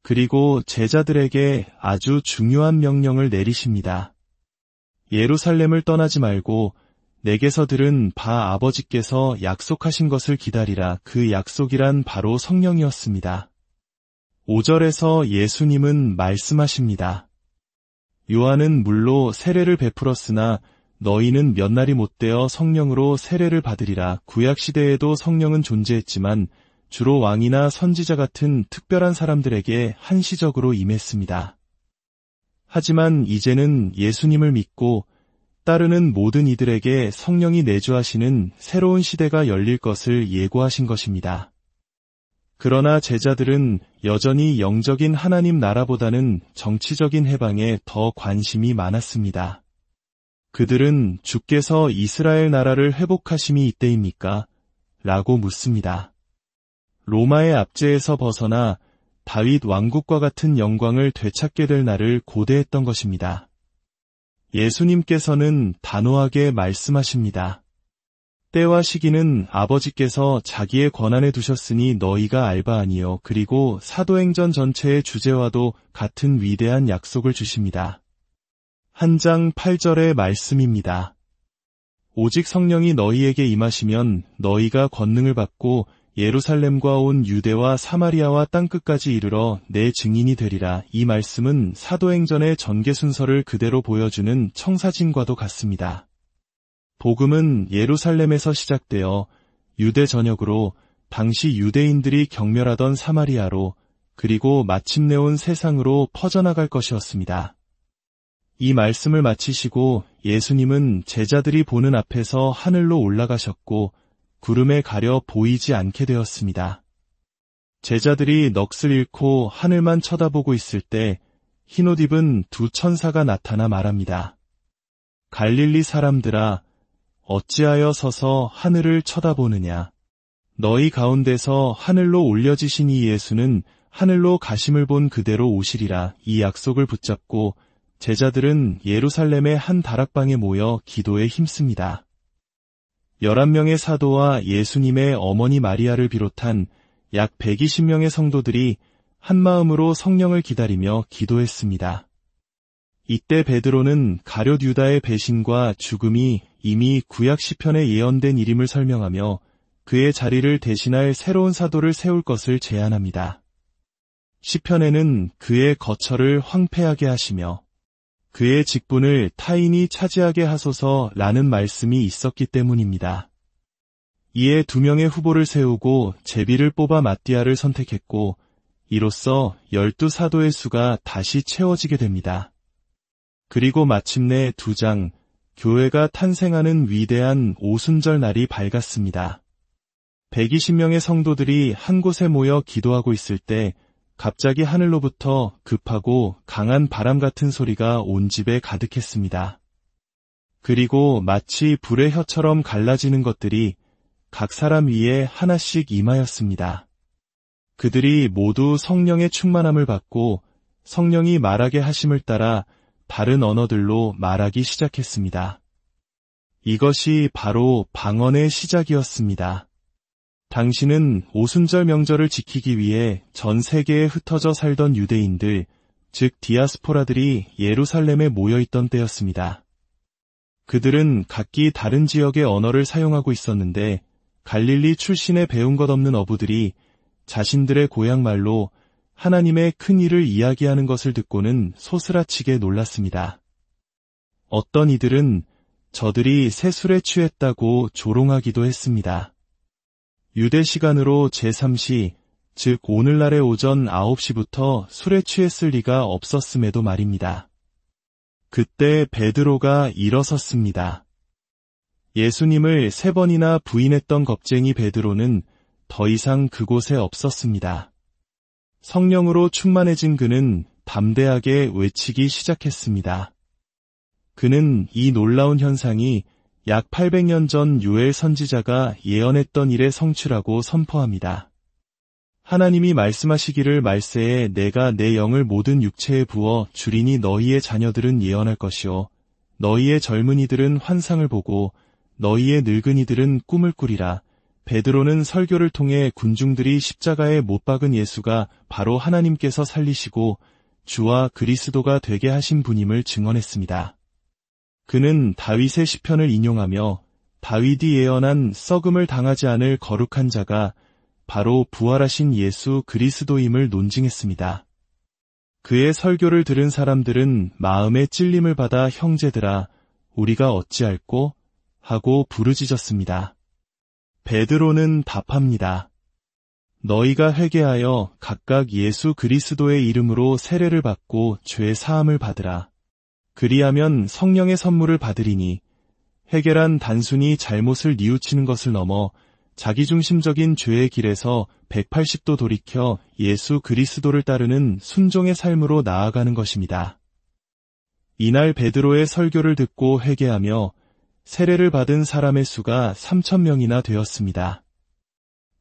그리고 제자들에게 아주 중요한 명령을 내리십니다. 예루살렘을 떠나지 말고 내게서 들은 바 아버지께서 약속하신 것을 기다리라. 그 약속이란 바로 성령이었습니다. 5절에서 예수님은 말씀하십니다. 요한은 물로 세례를 베풀었으나 너희는 몇 날이 못되어 성령으로 세례를 받으리라. 구약시대에도 성령은 존재했지만 주로 왕이나 선지자 같은 특별한 사람들에게 한시적으로 임했습니다. 하지만 이제는 예수님을 믿고 따르는 모든 이들에게 성령이 내주하시는 새로운 시대가 열릴 것을 예고하신 것입니다. 그러나 제자들은 여전히 영적인 하나님 나라보다는 정치적인 해방에 더 관심이 많았습니다. 그들은 주께서 이스라엘 나라를 회복하심이 이때입니까? 라고 묻습니다. 로마의 압제에서 벗어나 다윗 왕국과 같은 영광을 되찾게 될 날을 고대했던 것입니다. 예수님께서는 단호하게 말씀하십니다. 때와 시기는 아버지께서 자기의 권한에 두셨으니 너희가 알바 아니요. 그리고 사도행전 전체의 주제와도 같은 위대한 약속을 주십니다. 한 장 8절의 말씀입니다. 오직 성령이 너희에게 임하시면 너희가 권능을 받고 예루살렘과 온 유대와 사마리아와 땅끝까지 이르러 내 증인이 되리라. 이 말씀은 사도행전의 전개 순서를 그대로 보여주는 청사진과도 같습니다. 복음은 예루살렘에서 시작되어 유대 전역으로 당시 유대인들이 경멸하던 사마리아로 그리고 마침내 온 세상으로 퍼져나갈 것이었습니다. 이 말씀을 마치시고 예수님은 제자들이 보는 앞에서 하늘로 올라가셨고 구름에 가려 보이지 않게 되었습니다. 제자들이 넋을 잃고 하늘만 쳐다보고 있을 때 흰옷 입은 두 천사가 나타나 말합니다. 갈릴리 사람들아, 어찌하여 서서 하늘을 쳐다보느냐? 너희 가운데서 하늘로 올려지신 이 예수는 하늘로 가심을 본 그대로 오시리라. 이 약속을 붙잡고 제자들은 예루살렘의 한 다락방에 모여 기도에 힘씁니다. 11명의 사도와 예수님의 어머니 마리아를 비롯한 약 120명의 성도들이 한마음으로 성령을 기다리며 기도했습니다. 이때 베드로는 가룟 유다의 배신과 죽음이 이미 구약 시편에 예언된 일임을 설명하며 그의 자리를 대신할 새로운 사도를 세울 것을 제안합니다. 시편에는 그의 거처를 황폐하게 하시며 그의 직분을 타인이 차지하게 하소서라는 말씀이 있었기 때문입니다. 이에 2명의 후보를 세우고 제비를 뽑아 마띠아를 선택했고 이로써 12사도의 수가 다시 채워지게 됩니다. 그리고 마침내 2장, 교회가 탄생하는 위대한 오순절 날이 밝았습니다. 120명의 성도들이 한 곳에 모여 기도하고 있을 때 갑자기 하늘로부터 급하고 강한 바람 같은 소리가 온 집에 가득했습니다. 그리고 마치 불의 혀처럼 갈라지는 것들이 각 사람 위에 하나씩 임하였습니다. 그들이 모두 성령의 충만함을 받고 성령이 말하게 하심을 따라 다른 언어들로 말하기 시작했습니다. 이것이 바로 방언의 시작이었습니다. 당시는 오순절 명절을 지키기 위해 전 세계에 흩어져 살던 유대인들, 즉 디아스포라들이 예루살렘에 모여있던 때였습니다. 그들은 각기 다른 지역의 언어를 사용하고 있었는데 갈릴리 출신의 배운 것 없는 어부들이 자신들의 고향말로 하나님의 큰 일을 이야기하는 것을 듣고는 소스라치게 놀랐습니다. 어떤 이들은 저들이 새 술에 취했다고 조롱하기도 했습니다. 유대 시간으로 제3시, 즉 오늘날의 오전 9시부터 술에 취했을 리가 없었음에도 말입니다. 그때 베드로가 일어섰습니다. 예수님을 3번이나 부인했던 겁쟁이 베드로는 더 이상 그곳에 없었습니다. 성령으로 충만해진 그는 담대하게 외치기 시작했습니다. 그는 이 놀라운 현상이 약 800년 전 요엘 선지자가 예언했던 일의 성취라고 선포합니다. 하나님이 말씀하시기를 말세에 내가 내 영을 모든 육체에 부어 주리니 너희의 자녀들은 예언할 것이요 너희의 젊은이들은 환상을 보고 너희의 늙은이들은 꿈을 꾸리라. 베드로는 설교를 통해 군중들이 십자가에 못 박은 예수가 바로 하나님께서 살리시고 주와 그리스도가 되게 하신 분임을 증언했습니다. 그는 다윗의 시편을 인용하며 다윗이 예언한 썩음을 당하지 않을 거룩한 자가 바로 부활하신 예수 그리스도임을 논증했습니다. 그의 설교를 들은 사람들은 마음에 찔림을 받아 형제들아 우리가 어찌할꼬? 하고 부르짖었습니다. 베드로는 답합니다. 너희가 회개하여 각각 예수 그리스도의 이름으로 세례를 받고 죄 사함을 받으라. 그리하면 성령의 선물을 받으리니 회개란 단순히 잘못을 뉘우치는 것을 넘어 자기중심적인 죄의 길에서 180도 돌이켜 예수 그리스도를 따르는 순종의 삶으로 나아가는 것입니다. 이날 베드로의 설교를 듣고 회개하며 세례를 받은 사람의 수가 3,000명이나 되었습니다.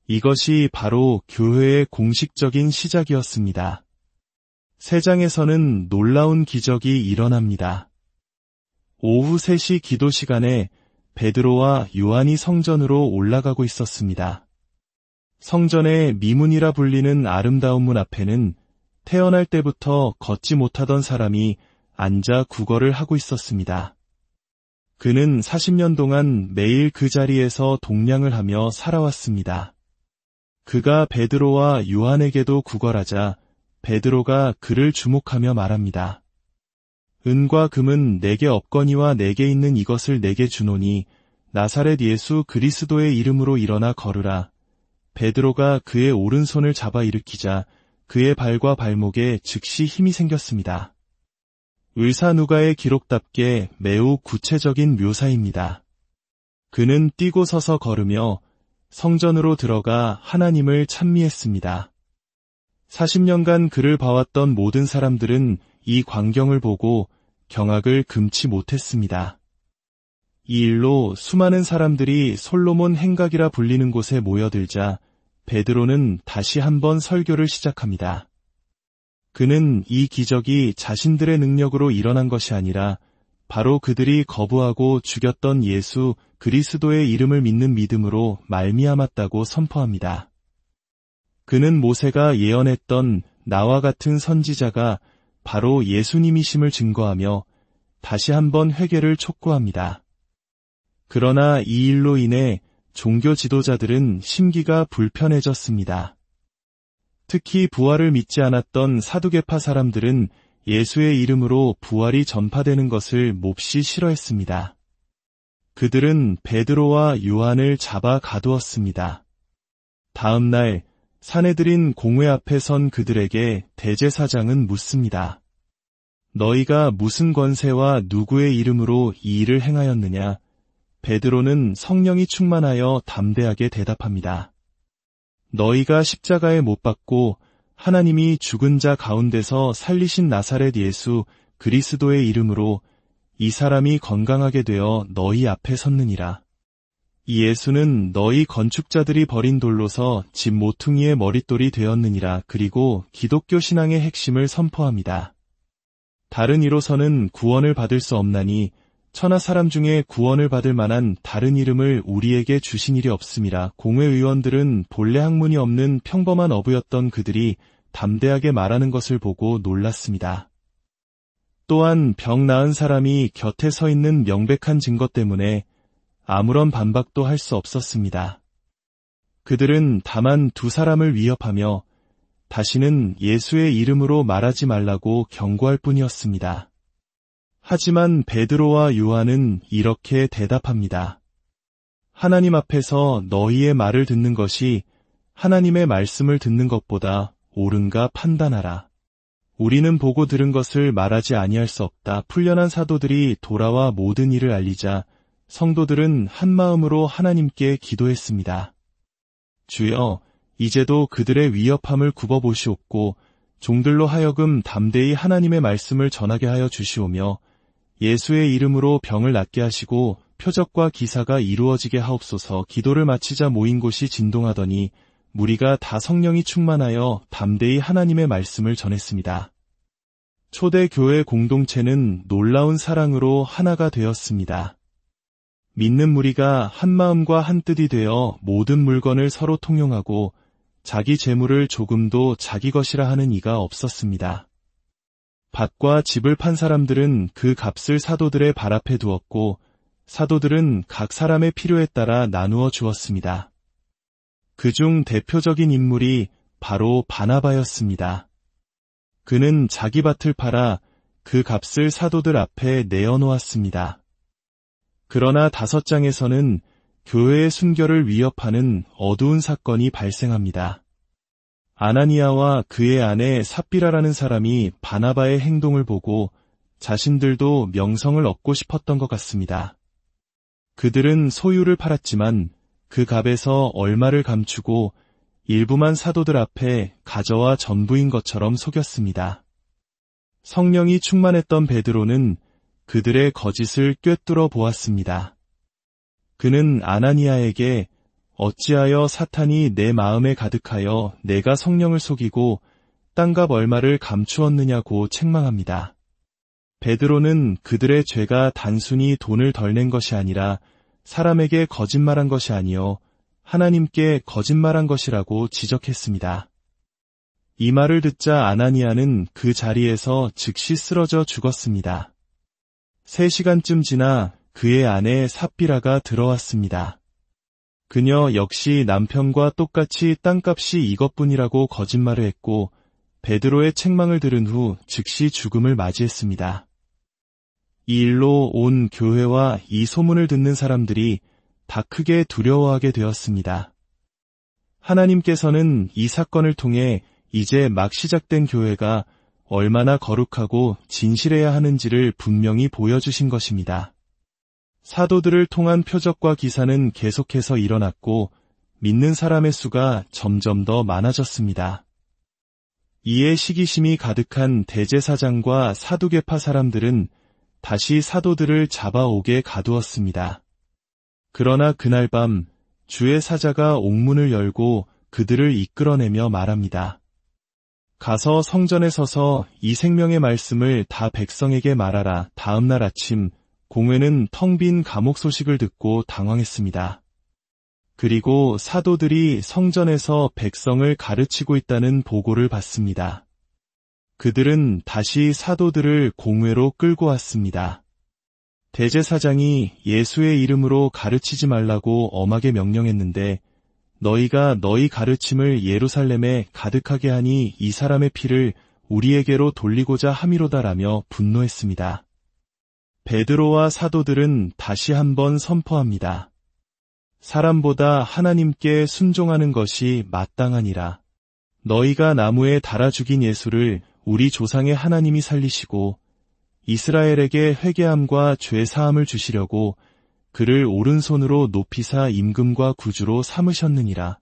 이것이 바로 교회의 공식적인 시작이었습니다. 세 장에서는 놀라운 기적이 일어납니다. 오후 3시 기도 시간에 베드로와 요한이 성전으로 올라가고 있었습니다. 성전의 미문이라 불리는 아름다운 문 앞에는 태어날 때부터 걷지 못하던 사람이 앉아 구걸을 하고 있었습니다. 그는 40년 동안 매일 그 자리에서 동냥을 하며 살아왔습니다. 그가 베드로와 요한에게도 구걸하자 베드로가 그를 주목하며 말합니다. 은과 금은 내게 없거니와 내게 있는 이것을 내게 주노니 나사렛 예수 그리스도의 이름으로 일어나 걸으라. 베드로가 그의 오른손을 잡아 일으키자 그의 발과 발목에 즉시 힘이 생겼습니다. 의사 누가의 기록답게 매우 구체적인 묘사입니다. 그는 뛰고 서서 걸으며 성전으로 들어가 하나님을 찬미했습니다. 40년간 그를 봐왔던 모든 사람들은 이 광경을 보고 경악을 금치 못했습니다. 이 일로 수많은 사람들이 솔로몬 행각이라 불리는 곳에 모여들자 베드로는 다시 한번 설교를 시작합니다. 그는 이 기적이 자신들의 능력으로 일어난 것이 아니라 바로 그들이 거부하고 죽였던 예수 그리스도의 이름을 믿는 믿음으로 말미암았다고 선포합니다. 그는 모세가 예언했던 나와 같은 선지자가 바로 예수님이심을 증거하며 다시 한번 회개를 촉구합니다. 그러나 이 일로 인해 종교 지도자들은 심기가 불편해졌습니다. 특히 부활을 믿지 않았던 사두개파 사람들은 예수의 이름으로 부활이 전파되는 것을 몹시 싫어했습니다. 그들은 베드로와 요한을 잡아 가두었습니다. 다음 날 사내들인 공회 앞에 선 그들에게 대제사장은 묻습니다. 너희가 무슨 권세와 누구의 이름으로 이 일을 행하였느냐? 베드로는 성령이 충만하여 담대하게 대답합니다. 너희가 십자가에 못 박고 하나님이 죽은 자 가운데서 살리신 나사렛 예수 그리스도의 이름으로 이 사람이 건강하게 되어 너희 앞에 섰느니라. 이 예수는 너희 건축자들이 버린 돌로서 집 모퉁이의 머릿돌이 되었느니라. 그리고 기독교 신앙의 핵심을 선포합니다. 다른 이로서는 구원을 받을 수 없나니 천하 사람 중에 구원을 받을 만한 다른 이름을 우리에게 주신 일이 없음이라. 공회 의원들은 본래 학문이 없는 평범한 어부였던 그들이 담대하게 말하는 것을 보고 놀랐습니다. 또한 병 나은 사람이 곁에 서 있는 명백한 증거 때문에 아무런 반박도 할 수 없었습니다. 그들은 다만 두 사람을 위협하며 다시는 예수의 이름으로 말하지 말라고 경고할 뿐이었습니다. 하지만 베드로와 요한은 이렇게 대답합니다. 하나님 앞에서 너희의 말을 듣는 것이 하나님의 말씀을 듣는 것보다 옳은가 판단하라. 우리는 보고 들은 것을 말하지 아니할 수 없다. 풀려난 사도들이 돌아와 모든 일을 알리자 성도들은 한 마음으로 하나님께 기도했습니다. 주여, 이제도 그들의 위협함을 굽어보시옵고 종들로 하여금 담대히 하나님의 말씀을 전하게 하여 주시오며 예수의 이름으로 병을 낫게 하시고 표적과 기사가 이루어지게 하옵소서. 기도를 마치자 모인 곳이 진동하더니 무리가 다 성령이 충만하여 담대히 하나님의 말씀을 전했습니다. 초대 교회 공동체는 놀라운 사랑으로 하나가 되었습니다. 믿는 무리가 한 마음과 한 뜻이 되어 모든 물건을 서로 통용하고 자기 재물을 조금도 자기 것이라 하는 이가 없었습니다. 밭과 집을 판 사람들은 그 값을 사도들의 발 앞에 두었고 사도들은 각 사람의 필요에 따라 나누어 주었습니다. 그중 대표적인 인물이 바로 바나바였습니다. 그는 자기 밭을 팔아 그 값을 사도들 앞에 내어놓았습니다. 그러나 5장에서는 교회의 순결을 위협하는 어두운 사건이 발생합니다. 아나니아와 그의 아내 삽비라라는 사람이 바나바의 행동을 보고 자신들도 명성을 얻고 싶었던 것 같습니다. 그들은 소유를 팔았지만 그 값에서 얼마를 감추고 일부만 사도들 앞에 가져와 전부인 것처럼 속였습니다. 성령이 충만했던 베드로는 그들의 거짓을 꿰뚫어 보았습니다. 그는 아나니아에게 어찌하여 사탄이 내 마음에 가득하여 내가 성령을 속이고 땅값 얼마를 감추었느냐고 책망합니다. 베드로는 그들의 죄가 단순히 돈을 덜 낸 것이 아니라 사람에게 거짓말한 것이 아니요 하나님께 거짓말한 것이라고 지적했습니다. 이 말을 듣자 아나니아는 그 자리에서 즉시 쓰러져 죽었습니다. 3시간쯤 지나 그의 아내 삽비라가 들어왔습니다. 그녀 역시 남편과 똑같이 땅값이 이것뿐이라고 거짓말을 했고 베드로의 책망을 들은 후 즉시 죽음을 맞이했습니다. 이 일로 온 교회와 이 소문을 듣는 사람들이 다 크게 두려워하게 되었습니다. 하나님께서는 이 사건을 통해 이제 막 시작된 교회가 얼마나 거룩하고 진실해야 하는지를 분명히 보여주신 것입니다. 사도들을 통한 표적과 기사는 계속해서 일어났고 믿는 사람의 수가 점점 더 많아졌습니다. 이에 시기심이 가득한 대제사장과 사두개파 사람들은 다시 사도들을 잡아오게 가두었습니다. 그러나 그날 밤 주의 사자가 옥문을 열고 그들을 이끌어내며 말합니다. 가서 성전에 서서 이 생명의 말씀을 다 백성에게 말하라. 다음 날 아침 공회는 텅 빈 감옥 소식을 듣고 당황했습니다. 그리고 사도들이 성전에서 백성을 가르치고 있다는 보고를 받습니다. 그들은 다시 사도들을 공회로 끌고 왔습니다. 대제사장이 예수의 이름으로 가르치지 말라고 엄하게 명령했는데 너희가 너희 가르침을 예루살렘에 가득하게 하니 이 사람의 피를 우리에게로 돌리고자 함이로다라며 분노했습니다. 베드로와 사도들은 다시 한번 선포합니다. 사람보다 하나님께 순종하는 것이 마땅하니라. 너희가 나무에 달아 죽인 예수를 우리 조상의 하나님이 살리시고 이스라엘에게 회개함과 죄 사함을 주시려고 그를 오른손으로 높이사 임금과 구주로 삼으셨느니라.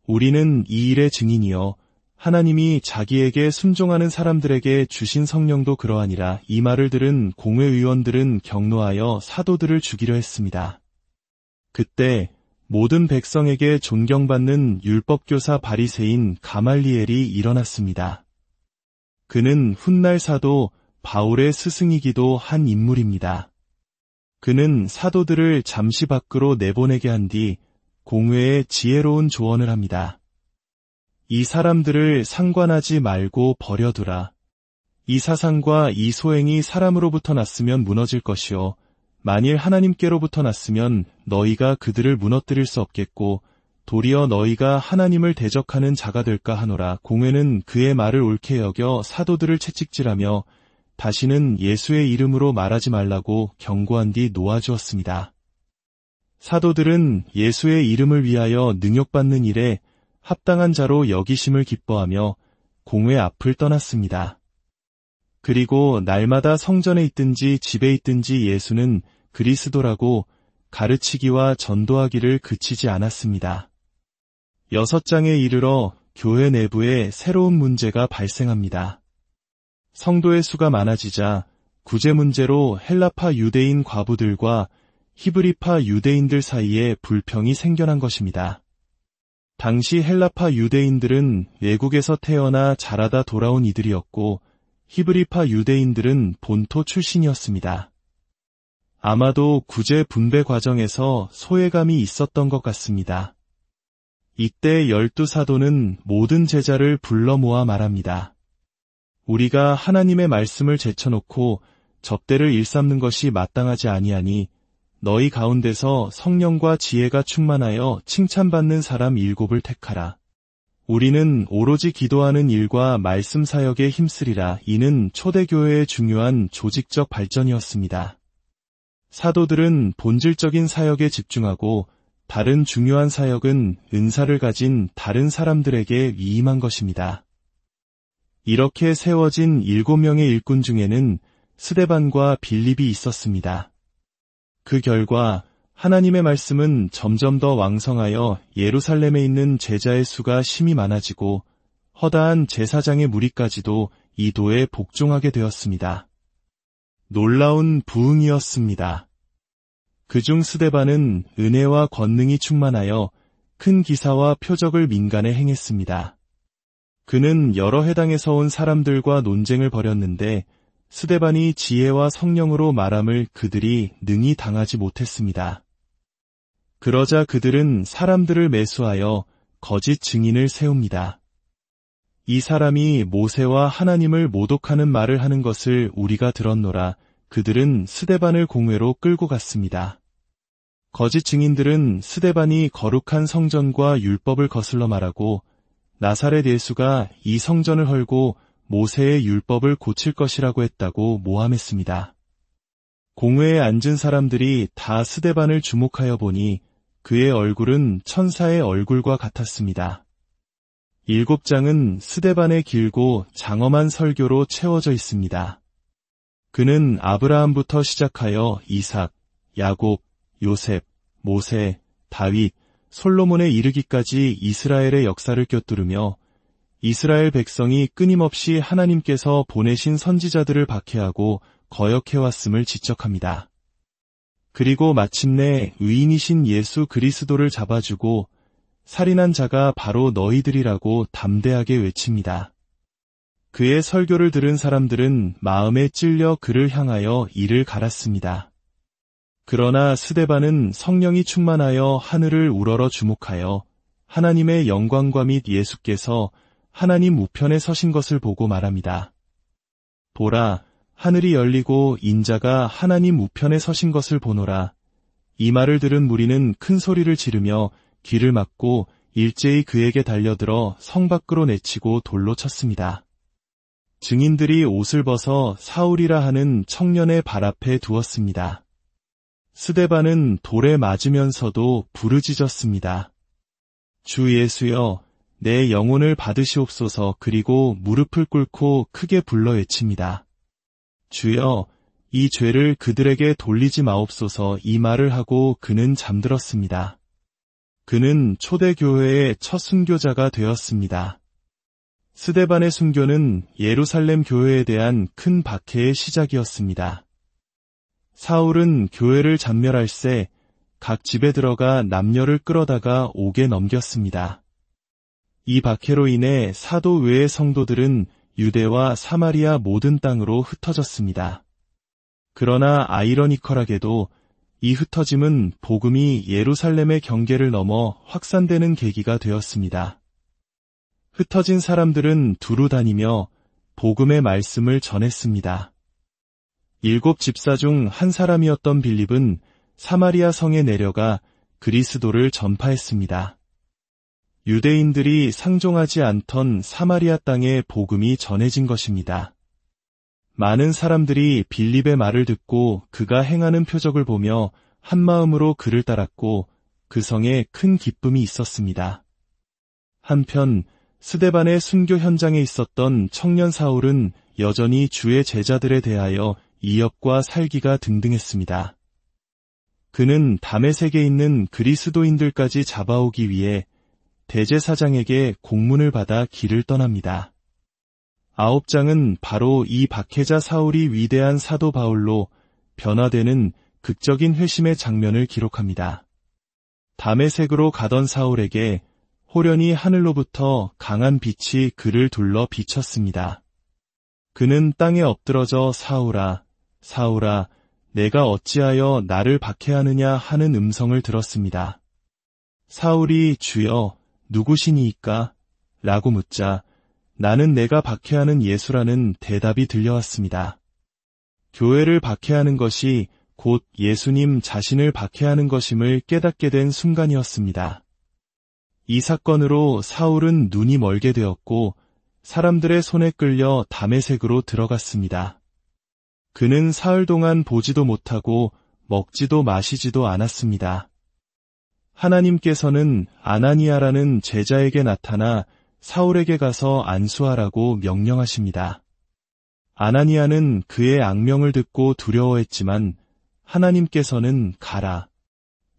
우리는 이 일의 증인이여 하나님이 자기에게 순종하는 사람들에게 주신 성령도 그러하니라. 이 말을 들은 공회의원들은 격노하여 사도들을 죽이려 했습니다. 그때 모든 백성에게 존경받는 율법교사 바리새인 가말리엘이 일어났습니다. 그는 훗날 사도 바울의 스승이기도 한 인물입니다. 그는 사도들을 잠시 밖으로 내보내게 한 뒤 공회에 지혜로운 조언을 합니다. 이 사람들을 상관하지 말고 버려두라. 이 사상과 이 소행이 사람으로부터 났으면 무너질 것이요 만일 하나님께로부터 났으면 너희가 그들을 무너뜨릴 수 없겠고 도리어 너희가 하나님을 대적하는 자가 될까 하노라. 공회는 그의 말을 옳게 여겨 사도들을 채찍질하며 다시는 예수의 이름으로 말하지 말라고 경고한 뒤 놓아주었습니다. 사도들은 예수의 이름을 위하여 능욕받는 일에 합당한 자로 여기심을 기뻐하며 공회 앞을 떠났습니다. 그리고 날마다 성전에 있든지 집에 있든지 예수는 그리스도라고 가르치기와 전도하기를 그치지 않았습니다. 6장에 이르러 교회 내부에 새로운 문제가 발생합니다. 성도의 수가 많아지자 구제 문제로 헬라파 유대인 과부들과 히브리파 유대인들 사이에 불평이 생겨난 것입니다. 당시 헬라파 유대인들은 외국에서 태어나 자라다 돌아온 이들이었고 히브리파 유대인들은 본토 출신이었습니다. 아마도 구제 분배 과정에서 소외감이 있었던 것 같습니다. 이때 12사도는 모든 제자를 불러 모아 말합니다. 우리가 하나님의 말씀을 제쳐놓고 접대를 일삼는 것이 마땅하지 아니하니 너희 가운데서 성령과 지혜가 충만하여 칭찬받는 사람 7을 택하라. 우리는 오로지 기도하는 일과 말씀 사역에 힘쓰리라. 이는 초대교회의 중요한 조직적 발전이었습니다. 사도들은 본질적인 사역에 집중하고 다른 중요한 사역은 은사를 가진 다른 사람들에게 위임한 것입니다. 이렇게 세워진 7명의 일꾼 중에는 스데반과 빌립이 있었습니다. 그 결과 하나님의 말씀은 점점 더 왕성하여 예루살렘에 있는 제자의 수가 심히 많아지고 허다한 제사장의 무리까지도 이 도에 복종하게 되었습니다. 놀라운 부흥이었습니다. 그중 스데반은 은혜와 권능이 충만하여 큰 기사와 표적을 민간에 행했습니다. 그는 여러 회당에서 온 사람들과 논쟁을 벌였는데 스데반이 지혜와 성령으로 말함을 그들이 능히 당하지 못했습니다. 그러자 그들은 사람들을 매수하여 거짓 증인을 세웁니다. 이 사람이 모세와 하나님을 모독하는 말을 하는 것을 우리가 들었노라. 그들은 스데반을 공회로 끌고 갔습니다. 거짓 증인들은 스데반이 거룩한 성전과 율법을 거슬러 말하고 나사렛 예수가 이 성전을 헐고 모세의 율법을 고칠 것이라고 했다고 모함했습니다. 공회에 앉은 사람들이 다 스데반을 주목하여 보니 그의 얼굴은 천사의 얼굴과 같았습니다. 7장은 스데반의 길고 장엄한 설교로 채워져 있습니다. 그는 아브라함부터 시작하여 이삭, 야곱, 요셉, 모세, 다윗, 솔로몬에 이르기까지 이스라엘의 역사를 꿰뚫으며 이스라엘 백성이 끊임없이 하나님께서 보내신 선지자들을 박해하고 거역해왔음을 지적합니다. 그리고 마침내 의인이신 예수 그리스도를 잡아주고 살인한 자가 바로 너희들이라고 담대하게 외칩니다. 그의 설교를 들은 사람들은 마음에 찔려 그를 향하여 이를 갈았습니다. 그러나 스데반은 성령이 충만하여 하늘을 우러러 주목하여 하나님의 영광과 및 예수께서 하나님 우편에 서신 것을 보고 말합니다. 보라, 하늘이 열리고 인자가 하나님 우편에 서신 것을 보노라. 이 말을 들은 무리는 큰 소리를 지르며 귀를 막고 일제히 그에게 달려들어 성 밖으로 내치고 돌로 쳤습니다. 증인들이 옷을 벗어 사울이라 하는 청년의 발 앞에 두었습니다. 스데반은 돌에 맞으면서도 부르짖었습니다. 주 예수여, 내 영혼을 받으시옵소서. 그리고 무릎을 꿇고 크게 불러 외칩니다. 주여, 이 죄를 그들에게 돌리지 마옵소서. 이 말을 하고 그는 잠들었습니다. 그는 초대교회의 첫 순교자가 되었습니다. 스데반의 순교는 예루살렘 교회에 대한 큰 박해의 시작이었습니다. 사울은 교회를 잔멸할새 각 집에 들어가 남녀를 끌어다가 옥에 넘겼습니다. 이 박해로 인해 사도 외의 성도들은 유대와 사마리아 모든 땅으로 흩어졌습니다. 그러나 아이러니컬하게도 이 흩어짐은 복음이 예루살렘의 경계를 넘어 확산되는 계기가 되었습니다. 흩어진 사람들은 두루 다니며 복음의 말씀을 전했습니다. 7 집사 중 한 사람이었던 빌립은 사마리아 성에 내려가 그리스도를 전파했습니다. 유대인들이 상종하지 않던 사마리아 땅에 복음이 전해진 것입니다. 많은 사람들이 빌립의 말을 듣고 그가 행하는 표적을 보며 한마음으로 그를 따랐고 그 성에 큰 기쁨이 있었습니다. 한편 스데반의 순교 현장에 있었던 청년 사울은 여전히 주의 제자들에 대하여 이협과 살기가 등등했습니다. 그는 다메섹에 있는 그리스도인들까지 잡아오기 위해 대제사장에게 공문을 받아 길을 떠납니다. 9장은 바로 이 박해자 사울이 위대한 사도 바울로 변화되는 극적인 회심의 장면을 기록합니다. 다메섹으로 가던 사울에게 호련히 하늘로부터 강한 빛이 그를 둘러 비쳤습니다. 그는 땅에 엎드러져 사울아, 사울아, 내가 어찌하여 나를 박해하느냐 하는 음성을 들었습니다. 사울이 주여, 누구시니이까? 라고 묻자 나는 내가 박해하는 예수라는 대답이 들려왔습니다. 교회를 박해하는 것이 곧 예수님 자신을 박해하는 것임을 깨닫게 된 순간이었습니다. 이 사건으로 사울은 눈이 멀게 되었고 사람들의 손에 끌려 다메섹으로 들어갔습니다. 그는 사흘 동안 보지도 못하고 먹지도 마시지도 않았습니다. 하나님께서는 아나니아라는 제자에게 나타나 사울에게 가서 안수하라고 명령하십니다. 아나니아는 그의 악명을 듣고 두려워했지만 하나님께서는 가라.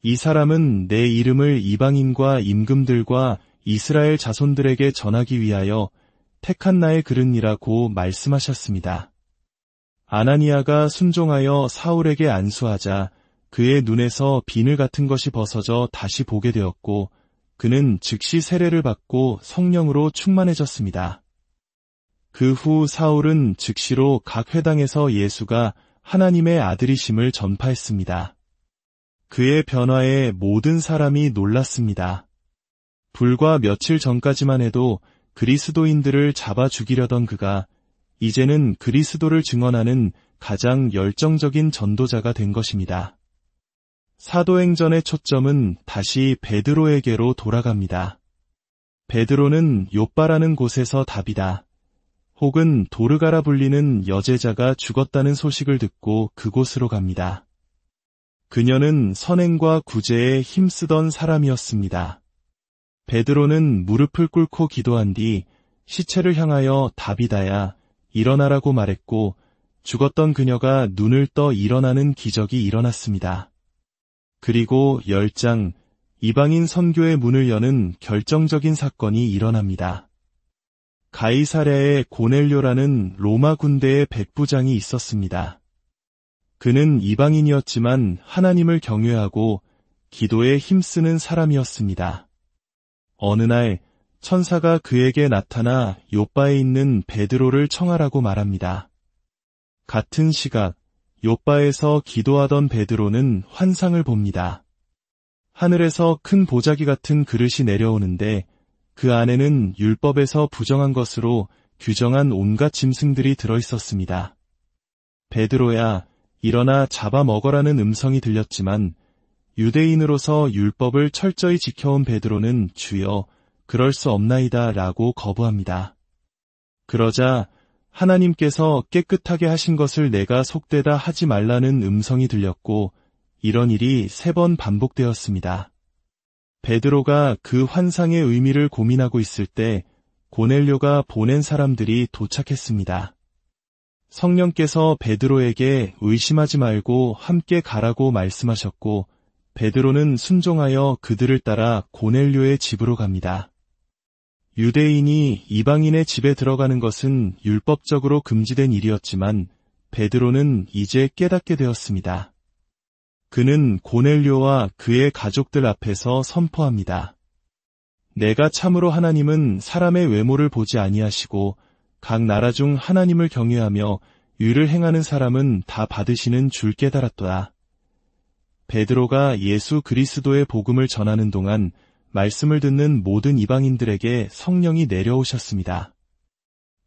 이 사람은 내 이름을 이방인과 임금들과 이스라엘 자손들에게 전하기 위하여 택한 나의 그릇이라고 말씀하셨습니다. 아나니아가 순종하여 사울에게 안수하자 그의 눈에서 비늘 같은 것이 벗어져 다시 보게 되었고 그는 즉시 세례를 받고 성령으로 충만해졌습니다. 그 후 사울은 즉시로 각 회당에서 예수가 하나님의 아들이심을 전파했습니다. 그의 변화에 모든 사람이 놀랐습니다. 불과 며칠 전까지만 해도 그리스도인들을 잡아 죽이려던 그가 이제는 그리스도를 증언하는 가장 열정적인 전도자가 된 것입니다. 사도행전의 초점은 다시 베드로에게로 돌아갑니다. 베드로는 욥바라는 곳에서 답이다. 혹은 도르가라 불리는 여제자가 죽었다는 소식을 듣고 그곳으로 갑니다. 그녀는 선행과 구제에 힘쓰던 사람이었습니다. 베드로는 무릎을 꿇고 기도한 뒤 시체를 향하여 다비다야, 일어나라고 말했고 죽었던 그녀가 눈을 떠 일어나는 기적이 일어났습니다. 그리고 10장, 이방인 선교의 문을 여는 결정적인 사건이 일어납니다. 가이사랴에 고넬료라는 로마 군대의 백부장이 있었습니다. 그는 이방인이었지만 하나님을 경외하고 기도에 힘쓰는 사람이었습니다. 어느 날 천사가 그에게 나타나 요빠에 있는 베드로를 청하라고 말합니다. 같은 시각 요빠에서 기도하던 베드로는 환상을 봅니다. 하늘에서 큰 보자기 같은 그릇이 내려오는데 그 안에는 율법에서 부정한 것으로 규정한 온갖 짐승들이 들어있었습니다. 베드로야, 일어나 잡아먹어라는 음성이 들렸지만 유대인으로서 율법을 철저히 지켜온 베드로는 주여, 그럴 수 없나이다 라고 거부합니다. 그러자 하나님께서 깨끗하게 하신 것을 내가 속되다 하지 말라는 음성이 들렸고 이런 일이 3번 반복되었습니다. 베드로가 그 환상의 의미를 고민하고 있을 때 고넬료가 보낸 사람들이 도착했습니다. 성령께서 베드로에게 의심하지 말고 함께 가라고 말씀하셨고 베드로는 순종하여 그들을 따라 고넬료의 집으로 갑니다. 유대인이 이방인의 집에 들어가는 것은 율법적으로 금지된 일이었지만 베드로는 이제 깨닫게 되었습니다. 그는 고넬료와 그의 가족들 앞에서 선포합니다. 내가 참으로 하나님은 사람의 외모를 보지 아니하시고 각 나라 중 하나님을 경외하며 의를 행하는 사람은 다 받으시는 줄 깨달았도다. 베드로가 예수 그리스도의 복음을 전하는 동안 말씀을 듣는 모든 이방인들에게 성령이 내려오셨습니다.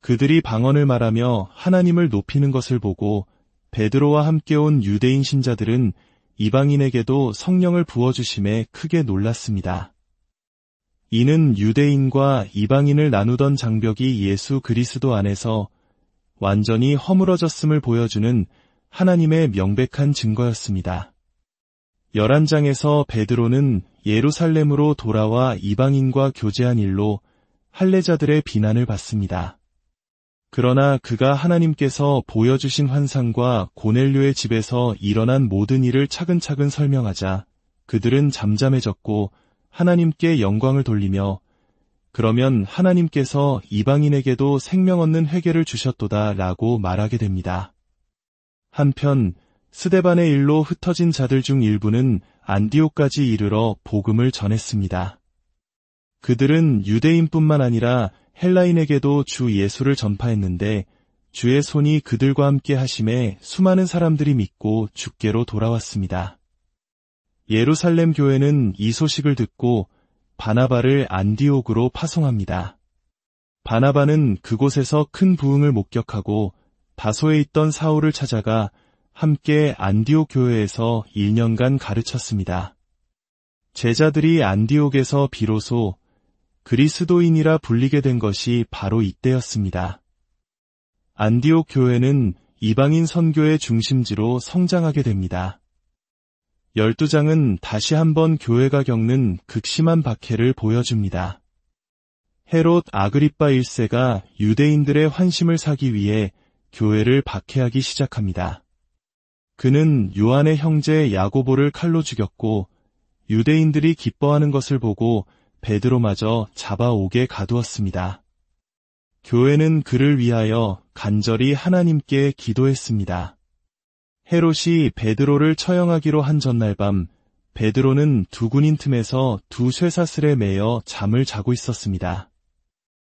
그들이 방언을 말하며 하나님을 높이는 것을 보고 베드로와 함께 온 유대인 신자들은 이방인에게도 성령을 부어주심에 크게 놀랐습니다. 이는 유대인과 이방인을 나누던 장벽이 예수 그리스도 안에서 완전히 허물어졌음을 보여주는 하나님의 명백한 증거였습니다. 11장에서 베드로는 예루살렘으로 돌아와 이방인과 교제한 일로 할례자들의 비난을 받습니다. 그러나 그가 하나님께서 보여주신 환상과 고넬료의 집에서 일어난 모든 일을 차근차근 설명하자 그들은 잠잠해졌고 하나님께 영광을 돌리며 그러면 하나님께서 이방인에게도 생명 얻는 회개를 주셨도다 라고 말하게 됩니다. 한편 스데반의 일로 흩어진 자들 중 일부는 안디옥까지 이르러 복음을 전했습니다. 그들은 유대인뿐만 아니라 헬라인에게도 주 예수를 전파했는데 주의 손이 그들과 함께 하심에 수많은 사람들이 믿고 주께로 돌아왔습니다. 예루살렘 교회는 이 소식을 듣고 바나바를 안디옥으로 파송합니다. 바나바는 그곳에서 큰 부흥을 목격하고 다소에 있던 사울을 찾아가 함께 안디옥 교회에서 1년간 가르쳤습니다. 제자들이 안디옥에서 비로소 그리스도인이라 불리게 된 것이 바로 이때였습니다. 안디옥 교회는 이방인 선교의 중심지로 성장하게 됩니다. 12장은 다시 한번 교회가 겪는 극심한 박해를 보여줍니다. 헤롯 아그리빠 1세가 유대인들의 환심을 사기 위해 교회를 박해하기 시작합니다. 그는 요한의 형제 야고보를 칼로 죽였고 유대인들이 기뻐하는 것을 보고 베드로마저 잡아오게 가두었습니다. 교회는 그를 위하여 간절히 하나님께 기도했습니다. 헤롯이 베드로를 처형하기로 한 전날 밤 베드로는 두 군인 틈에서 두 쇠사슬에 매여 잠을 자고 있었습니다.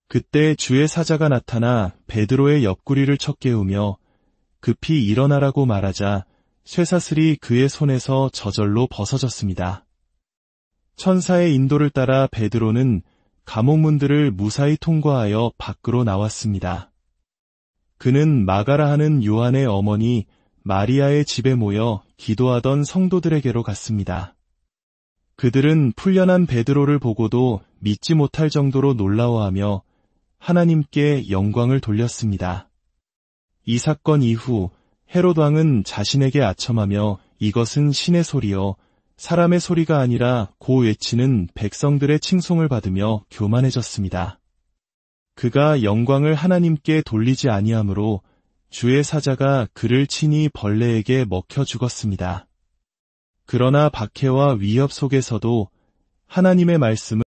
그때 주의 사자가 나타나 베드로의 옆구리를 쳐 깨우며 급히 일어나라고 말하자 쇠사슬이 그의 손에서 저절로 벗어졌습니다. 천사의 인도를 따라 베드로는 감옥문들을 무사히 통과하여 밖으로 나왔습니다. 그는 마가라 하는 요한의 어머니 마리아의 집에 모여 기도하던 성도들에게로 갔습니다. 그들은 풀려난 베드로를 보고도 믿지 못할 정도로 놀라워하며 하나님께 영광을 돌렸습니다. 이 사건 이후 헤롯 왕은 자신에게 아첨하며 이것은 신의 소리요 사람의 소리가 아니라 고 외치는 백성들의 칭송을 받으며 교만해졌습니다. 그가 영광을 하나님께 돌리지 아니하므로 주의 사자가 그를 친히 벌레에게 먹혀 죽었습니다. 그러나 박해와 위협 속에서도 하나님의 말씀은